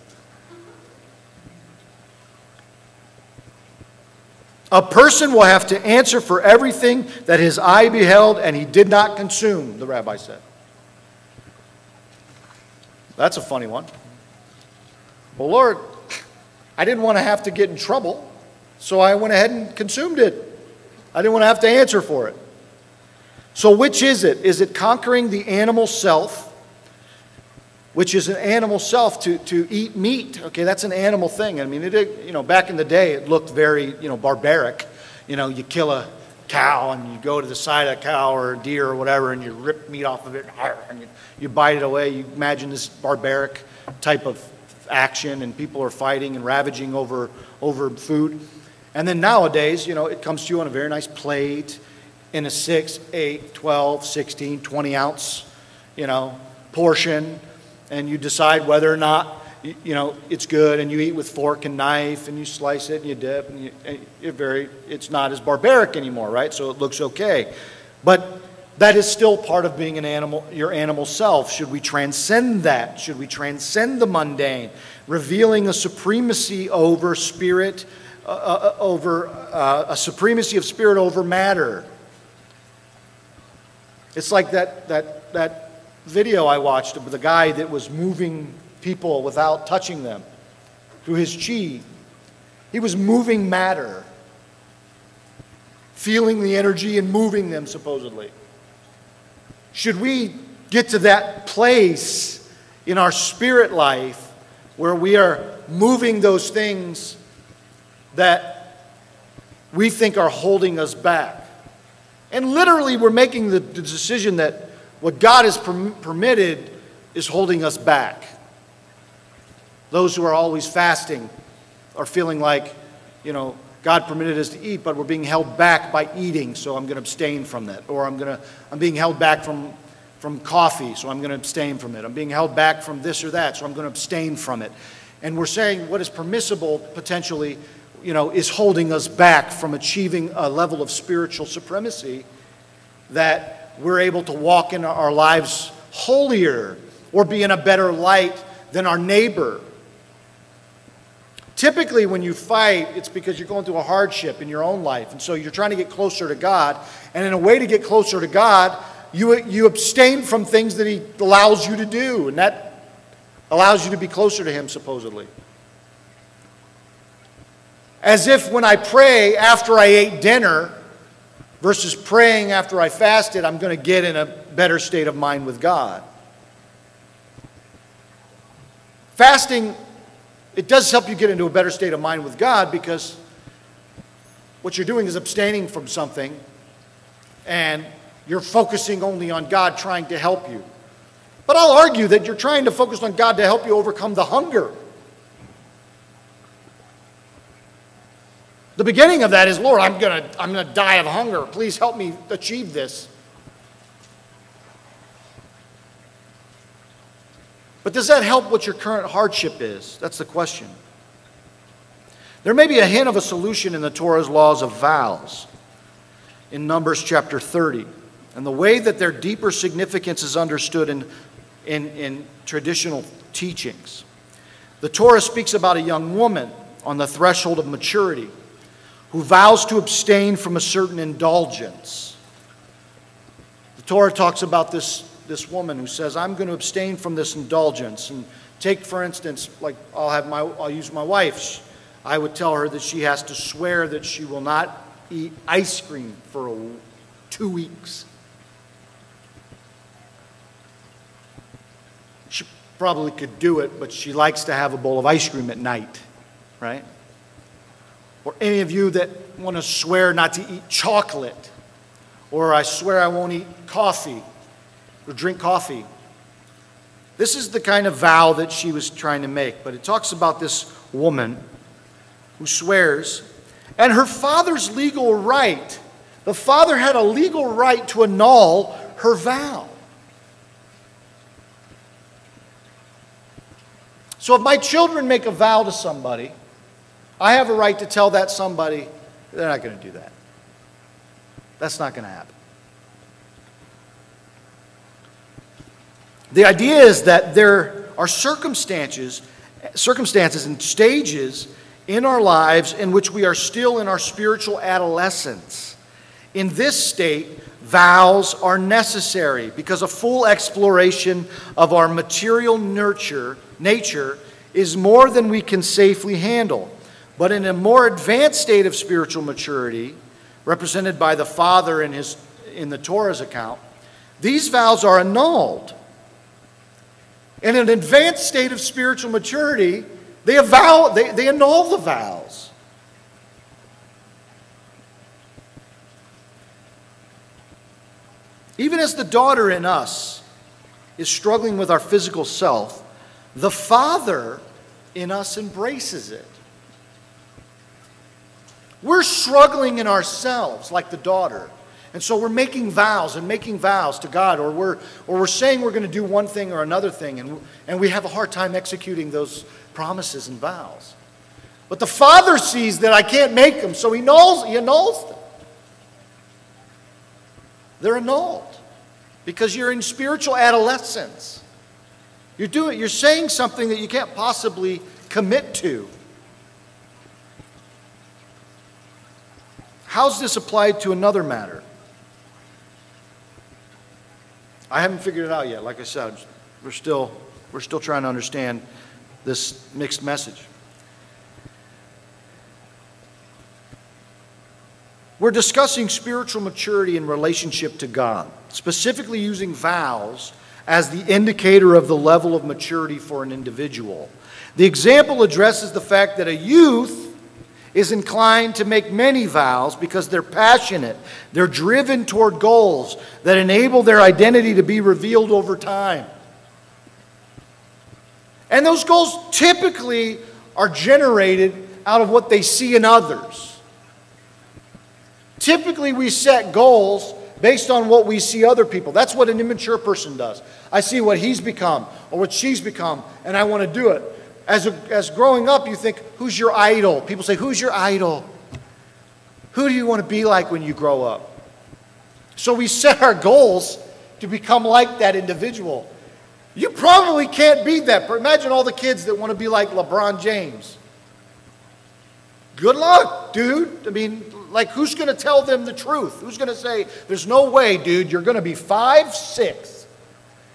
A person will have to answer for everything that his eye beheld and he did not consume, the rabbi said. That's a funny one. Well, Lord, I didn't want to have to get in trouble, so I went ahead and consumed it. I didn't want to have to answer for it. So which is it? Is it conquering the animal self, which is an animal self to eat meat? Okay, that's an animal thing. I mean, back in the day, it looked very, barbaric. You kill a cow and you go to the side of a cow or a deer or whatever and you rip meat off of it and you bite it away. You imagine this barbaric type of action and people are fighting and ravaging over food. And then nowadays, it comes to you on a very nice plate in a 6, 8, 12, 16, 20 ounce, portion, and you decide whether or not, it's good, and you eat with fork and knife, and you slice it, and you dip, and it's not as barbaric anymore, right? So it looks okay. But that is still part of being an animal, your animal self. Should we transcend that? Should we transcend the mundane, revealing a supremacy over spirit, a supremacy of spirit over matter? It's like that video I watched of the guy that was moving people without touching them through his chi. He was moving matter, feeling the energy and moving them supposedly. Should we get to that place in our spirit life where we are moving those things that we think are holding us back? And literally we're making the decision that what God has permitted is holding us back. Those who are always fasting are feeling like, God permitted us to eat, but we're being held back by eating, so I'm going to abstain from that. Or I'm being held back from coffee, so I'm going to abstain from it. I'm being held back from this or that, so I'm going to abstain from it. And we're saying what is permissible potentially, is holding us back from achieving a level of spiritual supremacy that we're able to walk in our lives holier or be in a better light than our neighbor. Typically, when you fight, it's because you're going through a hardship in your own life. And so you're trying to get closer to God. And in a way to get closer to God, you abstain from things that He allows you to do. And that allows you to be closer to Him, supposedly. As if when I pray after I ate dinner versus praying after I fasted, I'm going to get in a better state of mind with God. Fasting, it does help you get into a better state of mind with God because what you're doing is abstaining from something, and you're focusing only on God trying to help you. But I'll argue that you're trying to focus on God to help you overcome the hunger. The beginning of that is, Lord, I'm gonna die of hunger. Please help me achieve this. But does that help what your current hardship is? That's the question. There may be a hint of a solution in the Torah's laws of vows in Numbers chapter 30, and the way that their deeper significance is understood in traditional teachings. The Torah speaks about a young woman on the threshold of maturity who vows to abstain from a certain indulgence. The Torah talks about this woman who says, I'm going to abstain from this indulgence. And take, for instance, like I'll use my wife. I would tell her that she has to swear that she will not eat ice cream for 2 weeks. She probably could do it, but she likes to have a bowl of ice cream at night, right? Or any of you that want to swear not to eat chocolate, or I swear I won't eat coffee or drink coffee. This is the kind of vow that she was trying to make. But it talks about this woman who swears, and her father's legal right. The father had a legal right to annul her vow. So if my children make a vow to somebody, I have a right to tell that somebody, they're not going to do that. That's not going to happen. The idea is that there are circumstances and stages in our lives in which we are still in our spiritual adolescence. In this state, vows are necessary because a full exploration of our material nature is more than we can safely handle. But in a more advanced state of spiritual maturity, represented by the Father in the Torah's account, these vows are annulled. In an advanced state of spiritual maturity, they annul the vows. Even as the daughter in us is struggling with our physical self, the Father in us embraces it. We're struggling in ourselves like the daughter. And so we're making vows to God, or we're saying we're going to do one thing or another thing, and we have a hard time executing those promises and vows. But the Father sees that I can't make them, so He annuls them. They're annulled because you're in spiritual adolescence. You're saying something that you can't possibly commit to. How's this applied to another matter? I haven't figured it out yet. Like I said, we're still trying to understand this mixed message. We're discussing spiritual maturity in relationship to God, specifically using vows as the indicator of the level of maturity for an individual. The example addresses the fact that a youth is inclined to make many vows because they're passionate. They're driven toward goals that enable their identity to be revealed over time. And those goals typically are generated out of what they see in others. Typically, we set goals based on what we see other people. That's what an immature person does. I see what he's become or what she's become, and I want to do it. As growing up, you think, who's your idol? People say, who's your idol? Who do you want to be like when you grow up? So we set our goals to become like that individual. You probably can't be that. Imagine all the kids that want to be like LeBron James. Good luck, dude. I mean, like, who's going to tell them the truth? Who's going to say, there's no way, dude, you're going to be 5'6".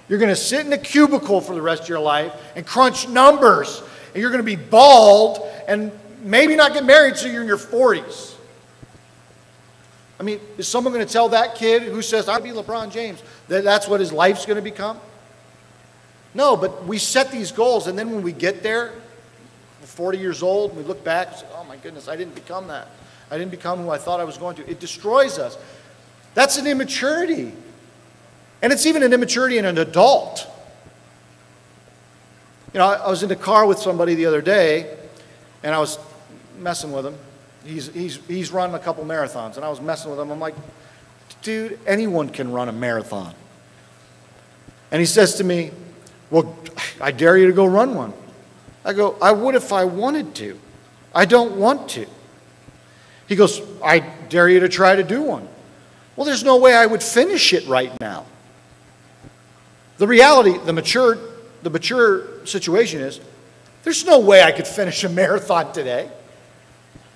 You're going to sit in a cubicle for the rest of your life and crunch numbers. And you're going to be bald and maybe not get married till you're in your 40s. I mean, is someone going to tell that kid who says, I'll be LeBron James, that that's what his life's going to become? No, but we set these goals, and then when we get there, we're 40 years old, and we look back and say, oh my goodness, I didn't become that. I didn't become who I thought I was going to. It destroys us. That's an immaturity. And it's even an immaturity in an adult. You know, I was in the car with somebody the other day, and I was messing with him. He's run a couple marathons, and I was messing with him. I'm like, dude, anyone can run a marathon. And he says to me, well, I dare you to go run one. I go, I would if I wanted to. I don't want to. He goes, I dare you to try to do one. Well, there's no way I would finish it right now. The reality, the mature situation is, there's no way I could finish a marathon today.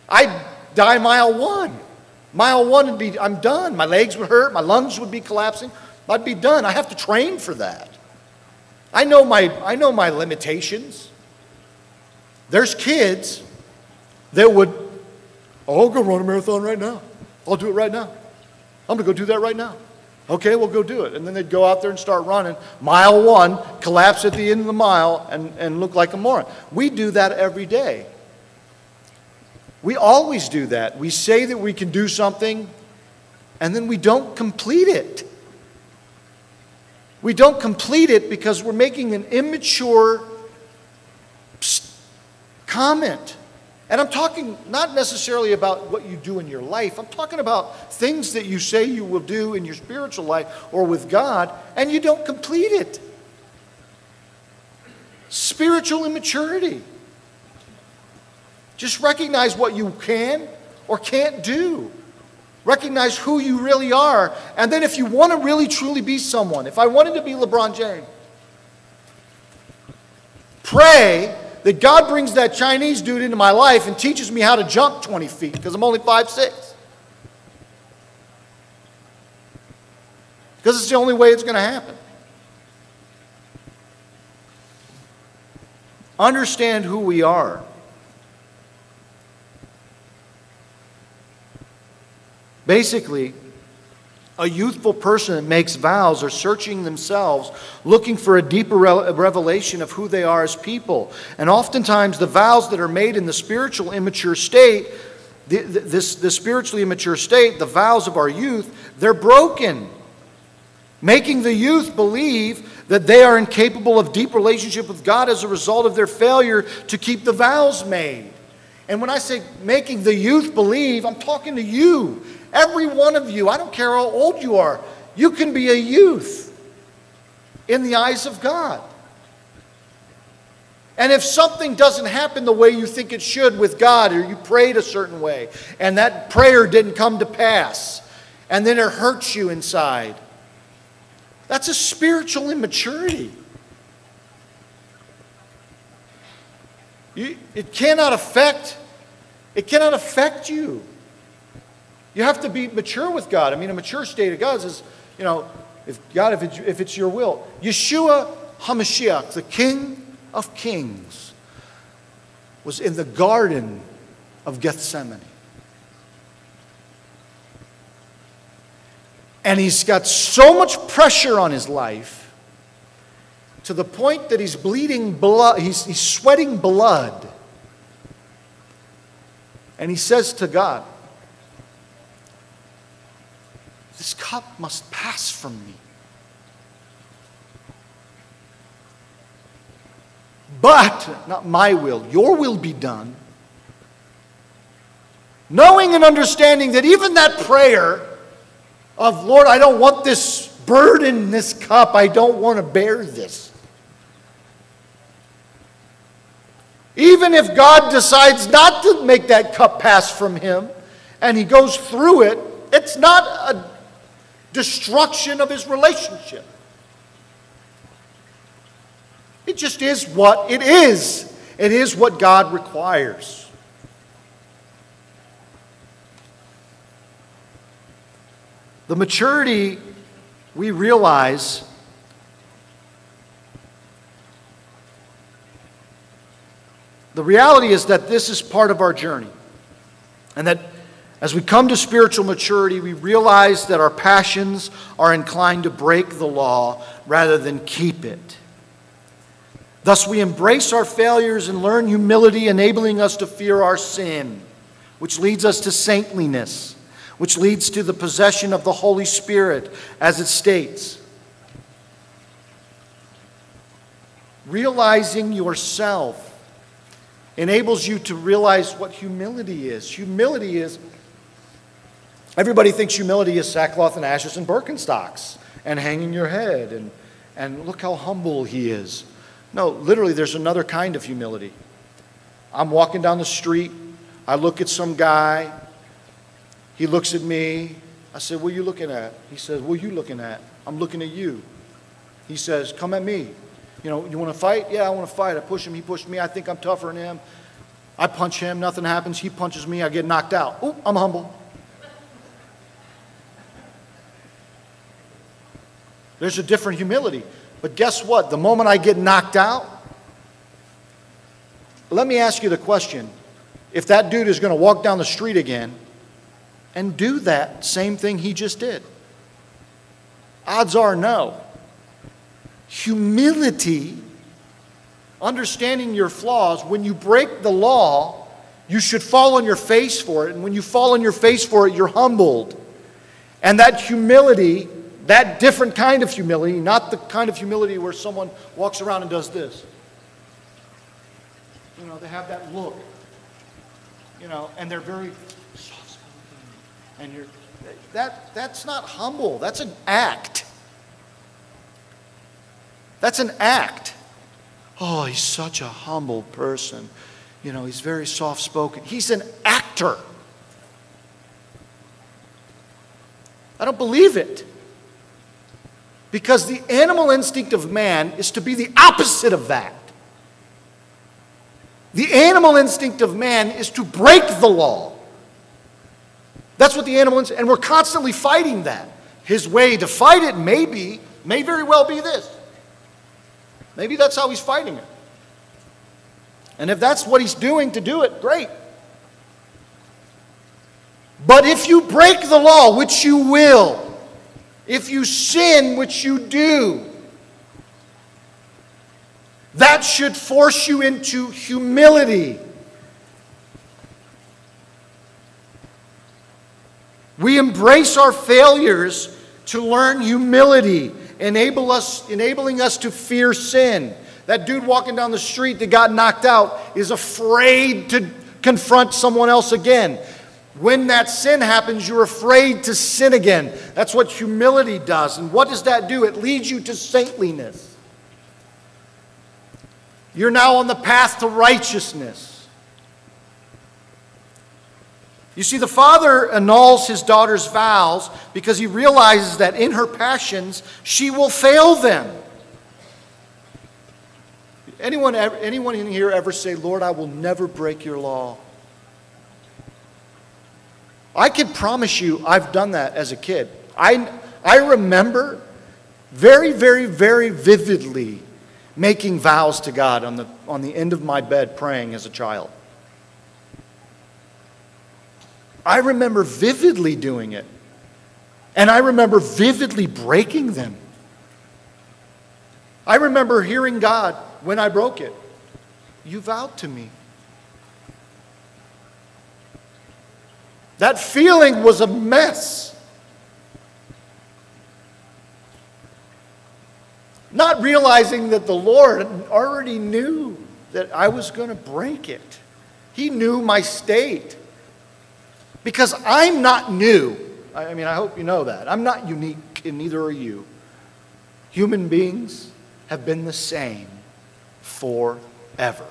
I'd die mile one. Mile one would be, I'm done. My legs would hurt. My lungs would be collapsing. I'd be done. I have to train for that. I know my limitations. There's kids that would, oh, I'll go run a marathon right now. I'll do it right now. I'm going to go do that right now. Okay, we'll go do it. And then they'd go out there and start running. Mile one, collapse at the end of the mile, and look like a moron. We do that every day. We always do that. We say that we can do something, and then we don't complete it. We don't complete it because we're making an immature comment. And I'm talking not necessarily about what you do in your life. I'm talking about things that you say you will do in your spiritual life or with God, and you don't complete it. Spiritual immaturity. Just recognize what you can or can't do. Recognize who you really are. And then if you want to really truly be someone, if I wanted to be LeBron James, pray that God brings that Chinese dude into my life and teaches me how to jump 20 feet because I'm only 5'6". Because it's the only way it's going to happen. Understand who we are. Basically, a youthful person that makes vows are searching themselves, looking for a deeper revelation of who they are as people. And oftentimes the vows that are made in the spiritual immature state, the spiritually immature state, the vows of our youth, they're broken. Making the youth believe that they are incapable of deep relationship with God as a result of their failure to keep the vows made. And when I say making the youth believe, I'm talking to you. Every one of you, I don't care how old you are, you can be a youth in the eyes of God. And if something doesn't happen the way you think it should with God, or you prayed a certain way, and that prayer didn't come to pass, and then it hurts you inside, that's a spiritual immaturity. It cannot affect you. You have to be mature with God. I mean, a mature state of God is, you know, if it's your will. Yeshua HaMashiach, the King of Kings, was in the Garden of Gethsemane. And he's got so much pressure on his life to the point that he's bleeding blood, he's sweating blood. And he says to God, this cup must pass from me. But, not my will, your will be done. Knowing and understanding that even that prayer of, Lord, I don't want this burden, this cup, I don't want to bear this. Even if God decides not to make that cup pass from him, and he goes through it, it's not a destruction of his relationship. It just is what it is. It is what God requires. The maturity we realize the reality is that this is part of our journey. And that as we come to spiritual maturity, we realize that our passions are inclined to break the law rather than keep it. Thus, we embrace our failures and learn humility, enabling us to fear our sin, which leads us to saintliness, which leads to the possession of the Holy Spirit, as it states. Realizing yourself enables you to realize what humility is. Humility is, everybody thinks humility is sackcloth and ashes and Birkenstocks and hanging your head and look how humble he is. No, literally there's another kind of humility. I'm walking down the street, I look at some guy, he looks at me, I said, what are you looking at? He says, what are you looking at? I'm looking at you. He says, come at me. You know, you want to fight? Yeah, I want to fight. I push him, he pushed me, I think I'm tougher than him. I punch him, nothing happens, he punches me, I get knocked out. Oh, I'm humble. There's a different humility. But guess what? The moment I get knocked out, let me ask you the question. If that dude is going to walk down the street again and do that same thing he just did, odds are no. Humility, understanding your flaws, when you break the law, you should fall on your face for it. And when you fall on your face for it, you're humbled. And that humility, that different kind of humility, not the kind of humility where someone walks around and does this. You know, they have that look. You know, and they're very soft-spoken. And that's not humble. That's an act. That's an act. Oh, he's such a humble person. You know, he's very soft-spoken. He's an actor. I don't believe it. Because the animal instinct of man is to be the opposite of that. The animal instinct of man is to break the law. That's what the animal instinct, and we're constantly fighting that. His way to fight it may very well be this. Maybe that's how he's fighting it. And if that's what he's doing to do it, great. But if you break the law, which you will, if you sin, which you do, that should force you into humility. We embrace our failures to learn humility, enabling us to fear sin. That dude walking down the street that got knocked out is afraid to confront someone else again. When that sin happens, you're afraid to sin again. That's what humility does. And what does that do? It leads you to saintliness. You're now on the path to righteousness. You see, the father annuls his daughter's vows because he realizes that in her passions, she will fail them. Anyone in here ever say, Lord, I will never break your law? I can promise you I've done that as a kid. I remember very, very, very vividly making vows to God on the end of my bed praying as a child. I remember vividly doing it. And I remember vividly breaking them. I remember hearing God when I broke it. You vowed to me. That feeling was a mess. Not realizing that the Lord already knew that I was going to break it. He knew my state. Because I'm not new. I mean, I hope you know that. I'm not unique, and neither are you. Human beings have been the same forever.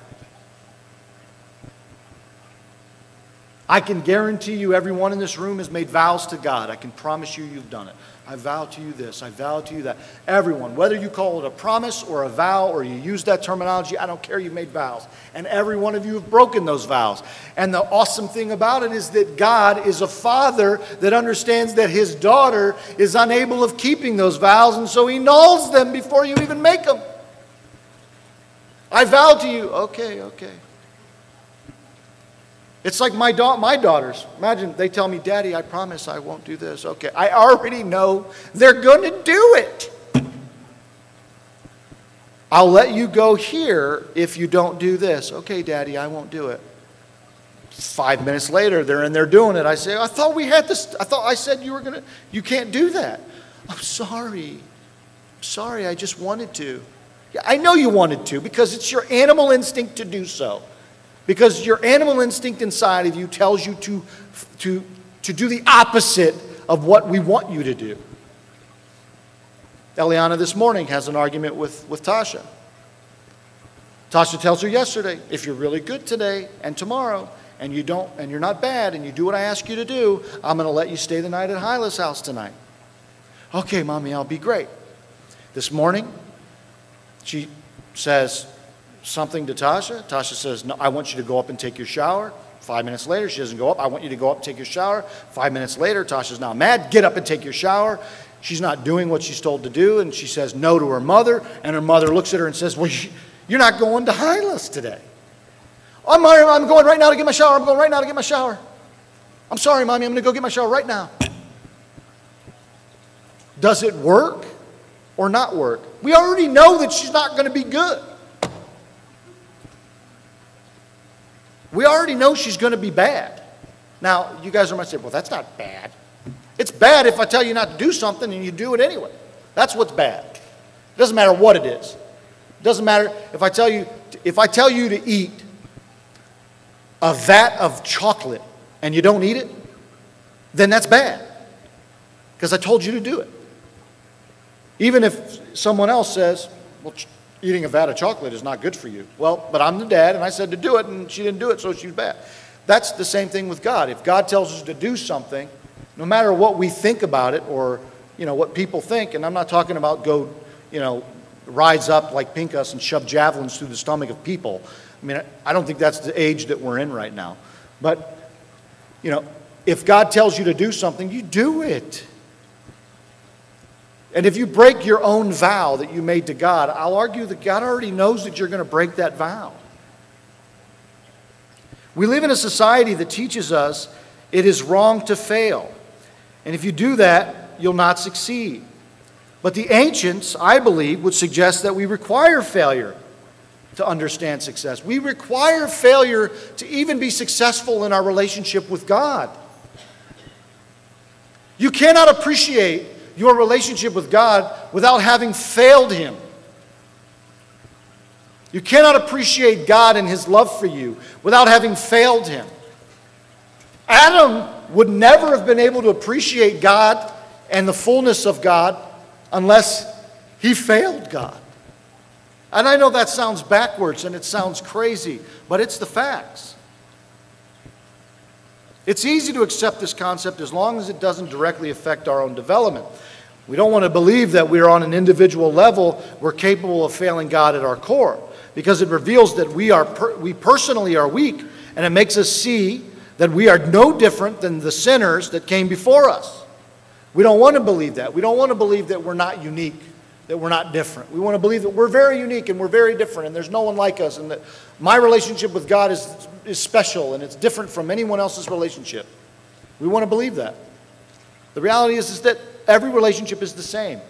I can guarantee you everyone in this room has made vows to God. I can promise you you've done it. I vow to you this, I vow to you that. Everyone, whether you call it a promise or a vow or you use that terminology, I don't care, you've made vows. And every one of you have broken those vows. And the awesome thing about it is that God is a father that understands that his daughter is unable of keeping those vows, and so he annuls them before you even make them. I vow to you, okay. It's like my daughters. Imagine they tell me, Daddy, I promise I won't do this. Okay, I already know they're going to do it. I'll let you go here if you don't do this. Okay, Daddy, I won't do it. 5 minutes later, they're in there doing it. I say, I thought we had this. I thought I said you can't do that. I'm sorry. Sorry, I just wanted to. Yeah, I know you wanted to because it's your animal instinct to do so. Because your animal instinct inside of you tells you to do the opposite of what we want you to do. Eliana this morning has an argument with Tasha. Tasha tells her yesterday, if you're really good today and tomorrow, and you're not bad, and you do what I ask you to do, I'm going to let you stay the night at Hyla's house tonight. Okay, Mommy, I'll be great. This morning, she says something to Tasha. Tasha says, no, I want you to go up and take your shower. 5 minutes later, she doesn't go up. I want you to go up and take your shower. 5 minutes later, Tasha's now mad. Get up and take your shower. She's not doing what she's told to do, and she says no to her mother, and her mother looks at her and says, well, you're not going to Hyla's today. I'm going right now to get my shower. I'm going right now to get my shower. I'm sorry, Mommy, I'm going to go get my shower right now. Does it work or not work? We already know that she's not going to be good. We already know she's going to be bad. Now, you guys might say, well, that's not bad. It's bad if I tell you not to do something and you do it anyway. That's what's bad. It doesn't matter what it is. It doesn't matter if I tell you to eat a vat of chocolate and you don't eat it, then that's bad because I told you to do it. Even if someone else says, well, eating a vat of chocolate is not good for you. Well, but I'm the dad and I said to do it and she didn't do it, so she's bad. That's the same thing with God. If God tells us to do something, no matter what we think about it or, what people think, and I'm not talking about go, rise up like Pincus and shove javelins through the stomach of people. I mean, I don't think that's the age that we're in right now. But, if God tells you to do something, you do it. And if you break your own vow that you made to God, I'll argue that God already knows that you're going to break that vow. We live in a society that teaches us it is wrong to fail. And if you do that, you'll not succeed. But the ancients, I believe, would suggest that we require failure to understand success. We require failure to even be successful in our relationship with God. You cannot appreciate your relationship with God without having failed Him. You cannot appreciate God and His love for you without having failed Him. Adam would never have been able to appreciate God and the fullness of God unless he failed God. And I know that sounds backwards and it sounds crazy, but it's the facts. It's easy to accept this concept as long as it doesn't directly affect our own development. We don't want to believe that we're on an individual level, we're capable of failing God at our core, because it reveals that we personally are weak, and it makes us see that we are no different than the sinners that came before us. We don't want to believe that. We don't want to believe that we're not unique, that we're not different. We want to believe that we're very unique and we're very different and there's no one like us and that my relationship with God is special and it's different from anyone else's relationship. We want to believe that. The reality is that every relationship is the same.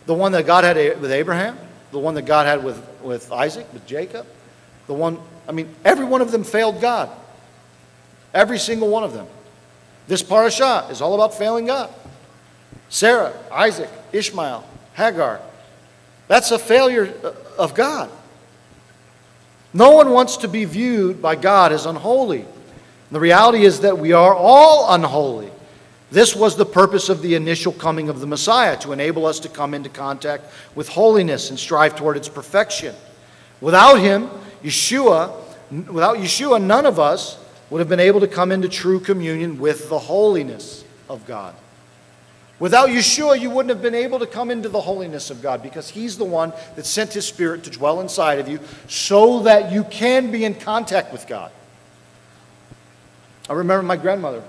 The one that God had with Abraham, the one that God had with Isaac, with Jacob, every one of them failed God. Every single one of them. This parasha is all about failing God. Sarah, Isaac, Ishmael, Hagar. That's a failure of God. No one wants to be viewed by God as unholy. The reality is that we are all unholy. This was the purpose of the initial coming of the Messiah, to enable us to come into contact with holiness and strive toward its perfection. Without him, Yeshua, none of us would have been able to come into true communion with the holiness of God. Without Yeshua, you wouldn't have been able to come into the holiness of God because he's the one that sent his Spirit to dwell inside of you so that you can be in contact with God. I remember my grandmother.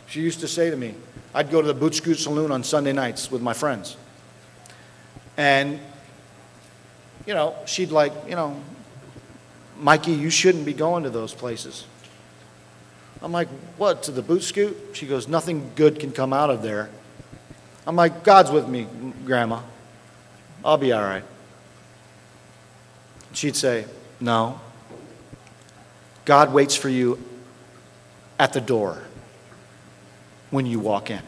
She used to say to me, I'd go to the Boot Scoot Saloon on Sunday nights with my friends. And, she'd Mikey, you shouldn't be going to those places. I'm like, what, to the Boot Scoot? She goes, nothing good can come out of there. I'm like, God's with me, Grandma. I'll be all right. She'd say, no. God waits for you at the door when you walk in.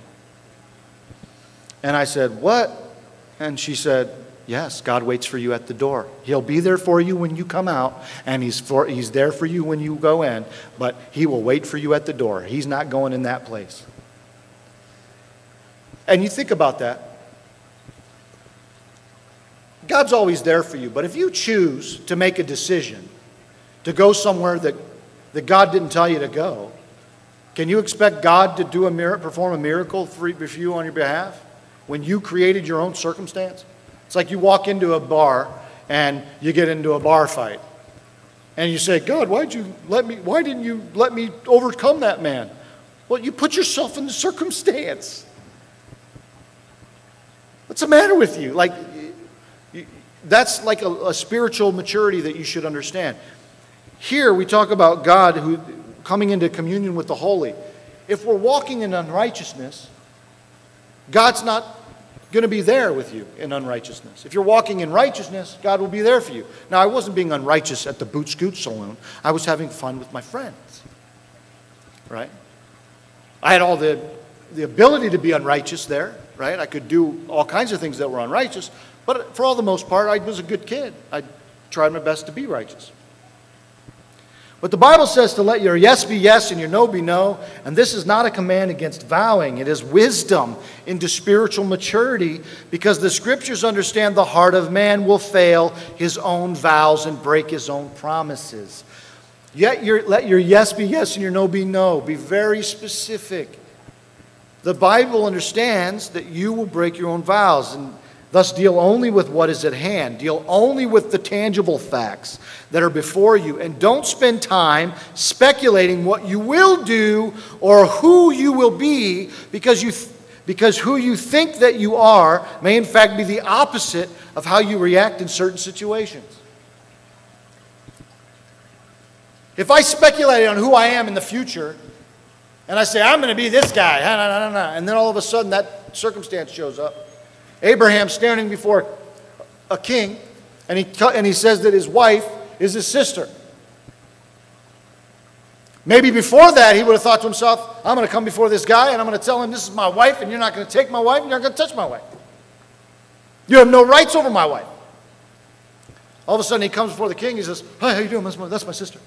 And I said, what? And she said, yes, God waits for you at the door. He'll be there for you when you come out, and he's there for you when you go in, but he will wait for you at the door. He's not going in that place. And you think about that. God's always there for you, but if you choose to make a decision to go somewhere that God didn't tell you to go, can you expect God to perform a miracle for you on your behalf when you created your own circumstance? It's like you walk into a bar and you get into a bar fight. And you say, God, why didn't you let me overcome that man? Well, you put yourself in the circumstance. What's the matter with you? That's like a spiritual maturity that you should understand. Here we talk about God who coming into communion with the holy. If we're walking in unrighteousness, God's not going to be there with you in unrighteousness. If you're walking in righteousness, God will be there for you. Now, I wasn't being unrighteous at the Boot Scoot Saloon. I was having fun with my friends. Right? I had all the ability to be unrighteous there. Right? I could do all kinds of things that were unrighteous. But for all the most part, I was a good kid. I tried my best to be righteous. But the Bible says to let your yes be yes and your no be no. And this is not a command against vowing. It is wisdom into spiritual maturity, because the Scriptures understand the heart of man will fail his own vows and break his own promises. Yet let your yes be yes and your no be no. Be very specific. The Bible understands that you will break your own vows, and thus deal only with what is at hand. Deal only with the tangible facts that are before you. And don't spend time speculating what you will do or who you will be, because who you think that you are may in fact be the opposite of how you react in certain situations. If I speculate on who I am in the future, and I say, I'm going to be this guy, and then all of a sudden that circumstance shows up. Abraham standing before a king, and he says that his wife is his sister. Maybe before that he would have thought to himself, I'm going to come before this guy and I'm going to tell him this is my wife, and you're not going to take my wife and you're not going to touch my wife. You have no rights over my wife. All of a sudden he comes before the king. He says, hi, how you doing? That's my sister.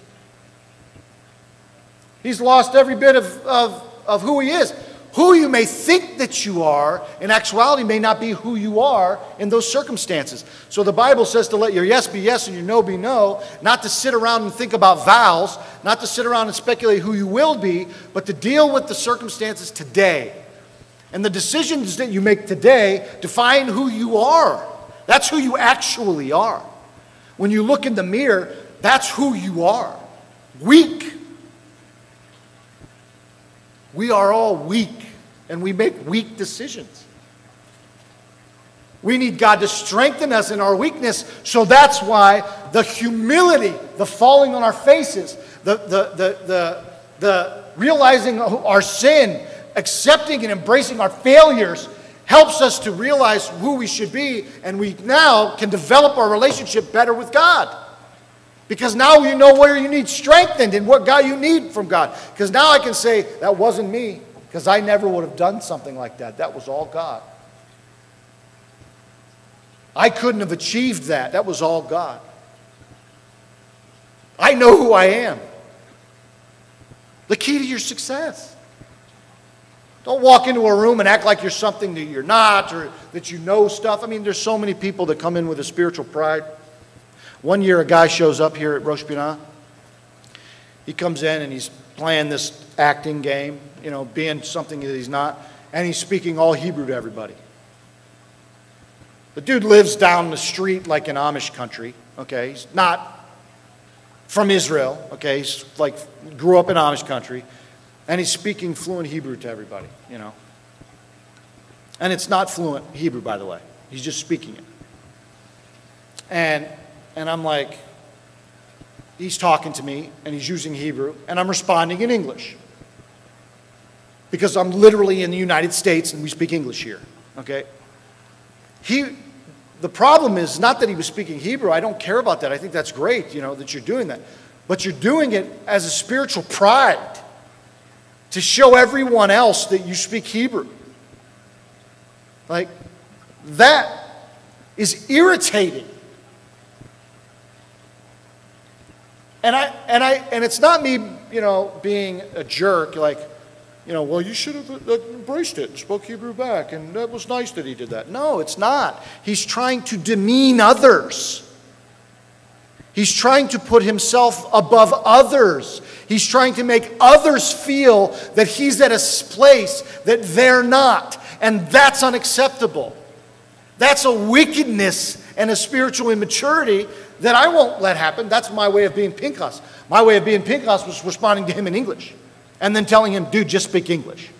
He's lost every bit of who he is. Who you may think that you are, in actuality, may not be who you are in those circumstances. So the Bible says to let your yes be yes and your no be no, not to sit around and think about vows, not to sit around and speculate who you will be, but to deal with the circumstances today. And the decisions that you make today define who you are. That's who you actually are. When you look in the mirror, that's who you are. Weak. We are all weak, and we make weak decisions. We need God to strengthen us in our weakness, so that's why the humility, the falling on our faces, the realizing our sin, accepting and embracing our failures helps us to realize who we should be, and we now can develop our relationship better with God. Because now you know where you need strengthened and what God you need from God. Because now I can say, that wasn't me. Because I never would have done something like that. That was all God. I couldn't have achieved that. That was all God. I know who I am. The key to your success. Don't walk into a room and act like you're something that you're not, or that you know stuff. I mean, there's so many people that come in with a spiritual pride. One year a guy shows up here at Rosh Hashanah. He comes in and he's playing this acting game, being something that he's not, and he's speaking all Hebrew to everybody. The dude lives down the street like in Amish country, okay? He's not from Israel, okay? He's like grew up in Amish country, and he's speaking fluent Hebrew to everybody, And it's not fluent Hebrew, by the way. He's just speaking it. And I'm like, he's talking to me, and he's using Hebrew, and I'm responding in English. Because I'm literally in the United States, and we speak English here, okay? The problem is not that he was speaking Hebrew. I don't care about that. I think that's great, that you're doing that. but you're doing it as a spiritual pride to show everyone else that you speak Hebrew. Like, that is irritating. And it's not me, being a jerk, like, well, you should have embraced it and spoke Hebrew back, and that was nice that he did that. No, it's not. He's trying to demean others. He's trying to put himself above others. He's trying to make others feel that he's at a place that they're not. And that's unacceptable. That's a wickedness and a spiritual immaturity that I won't let happen. That's my way of being Pinchas. My way of being Pinchas was responding to him in English. And then telling him, dude, just speak English.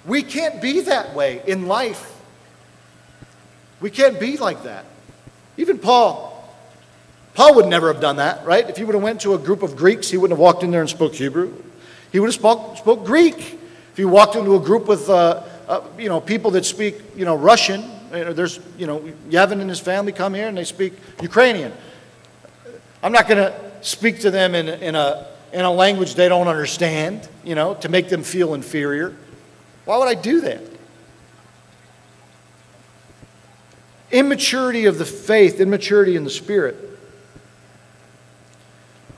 We can't be that way in life. We can't be like that. Even Paul would never have done that, right? If he would have went to a group of Greeks, he wouldn't have walked in there and spoke Hebrew. He would have spoke Greek. If he walked into a group with people that speak Russian, there's Yevon and his family come here and they speak Ukrainian. I'm not going to speak to them in a language they don't understand, to make them feel inferior. Why would I do that? Immaturity of the faith, immaturity in the spirit.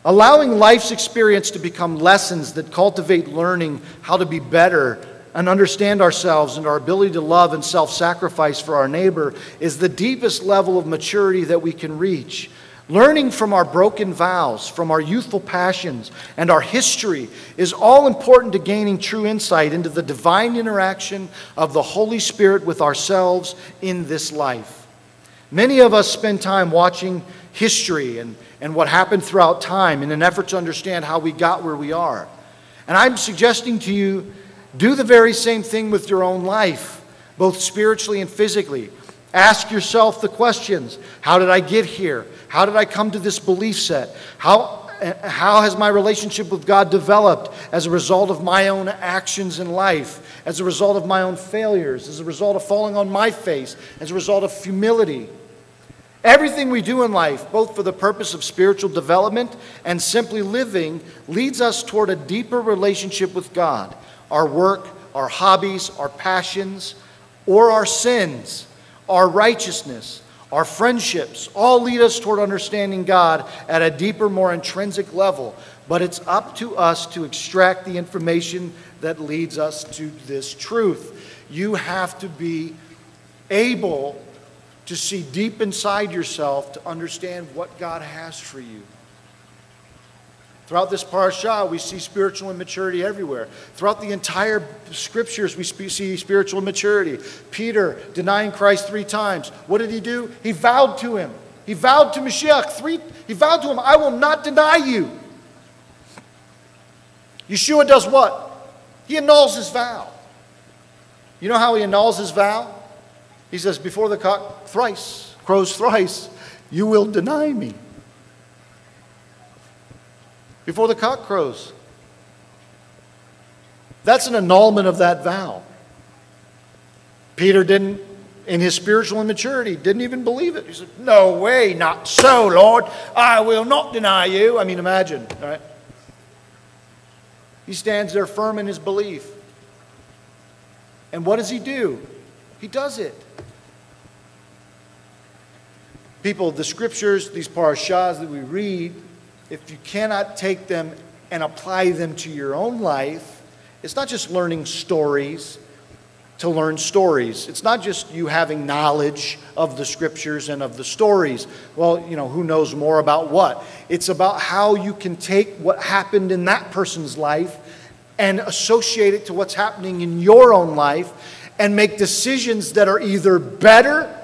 Allowing life's experience to become lessons that cultivate learning how to be better and understand ourselves and our ability to love and self-sacrifice for our neighbor is the deepest level of maturity that we can reach. Learning from our broken vows, from our youthful passions, and our history is all important to gaining true insight into the divine interaction of the Holy Spirit with ourselves in this life. Many of us spend time watching history and what happened throughout time in an effort to understand how we got where we are. And I'm suggesting to you, do the very same thing with your own life, both spiritually and physically. Ask yourself the questions. How did I get here? How did I come to this belief set? How has my relationship with God developed as a result of my own actions in life, as a result of my own failures, as a result of falling on my face, as a result of humility? Everything we do in life, both for the purpose of spiritual development and simply living, leads us toward a deeper relationship with God. Our work, our hobbies, our passions, or our sins, our righteousness, our friendships, all lead us toward understanding God at a deeper, more intrinsic level. But it's up to us to extract the information that leads us to this truth. You have to be able to see deep inside yourself to understand what God has for you. Throughout this parashah, we see spiritual immaturity everywhere. Throughout the entire scriptures, we see spiritual immaturity. Peter denying Christ 3 times. What did he do? He vowed to him. He vowed to Mashiach. He vowed to him, I will not deny you. Yeshua does what? He annuls his vow. You know how he annuls his vow? He says, before the cock crows thrice, you will deny me. Before the cock crows. That's an annulment of that vow. Peter didn't, in his spiritual immaturity, didn't even believe it. He said, no way, not so, Lord. I will not deny you. I mean, imagine, right? He stands there firm in his belief. And what does he do? He does it. People, the scriptures, these parashahs that we read, if you cannot take them and apply them to your own life, it's not just learning stories to learn stories. It's not just you having knowledge of the scriptures and of the stories. Well, who knows more about what? It's about how you can take what happened in that person's life and associate it to what's happening in your own life and make decisions that are either better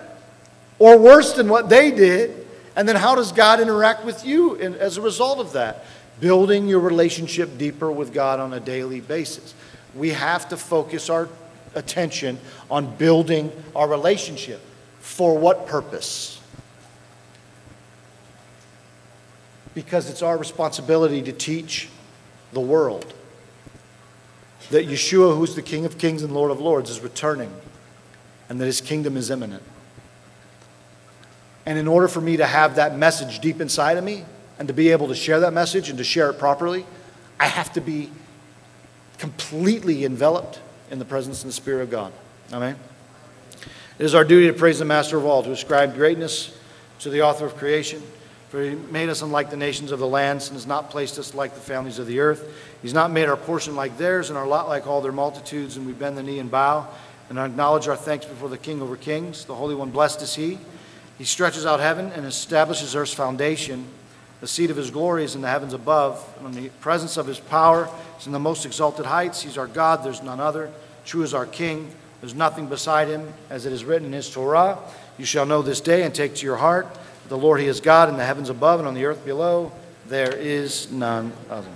or worse than what they did. And then how does God interact with you as a result of that? Building your relationship deeper with God on a daily basis. We have to focus our attention on building our relationship. For what purpose? Because it's our responsibility to teach the world that Yeshua, who's the King of Kings and Lord of Lords, is returning and that his kingdom is imminent. And in order for me to have that message deep inside of me and to be able to share that message and to share it properly, I have to be completely enveloped in the presence and the Spirit of God. Amen. It is our duty to praise the Master of all, to ascribe greatness to the author of creation. For he made us unlike the nations of the lands and has not placed us like the families of the earth. He's not made our portion like theirs and our lot like all their multitudes, and we bend the knee and bow and acknowledge our thanks before the King over kings. The Holy One, blessed is he. He stretches out heaven and establishes earth's foundation. The seat of his glory is in the heavens above, and the presence of his power is in the most exalted heights. He's our God, there's none other. True is our King, there's nothing beside him. As it is written in his Torah, you shall know this day and take to your heart, the Lord he is God in the heavens above and on the earth below. There is none other.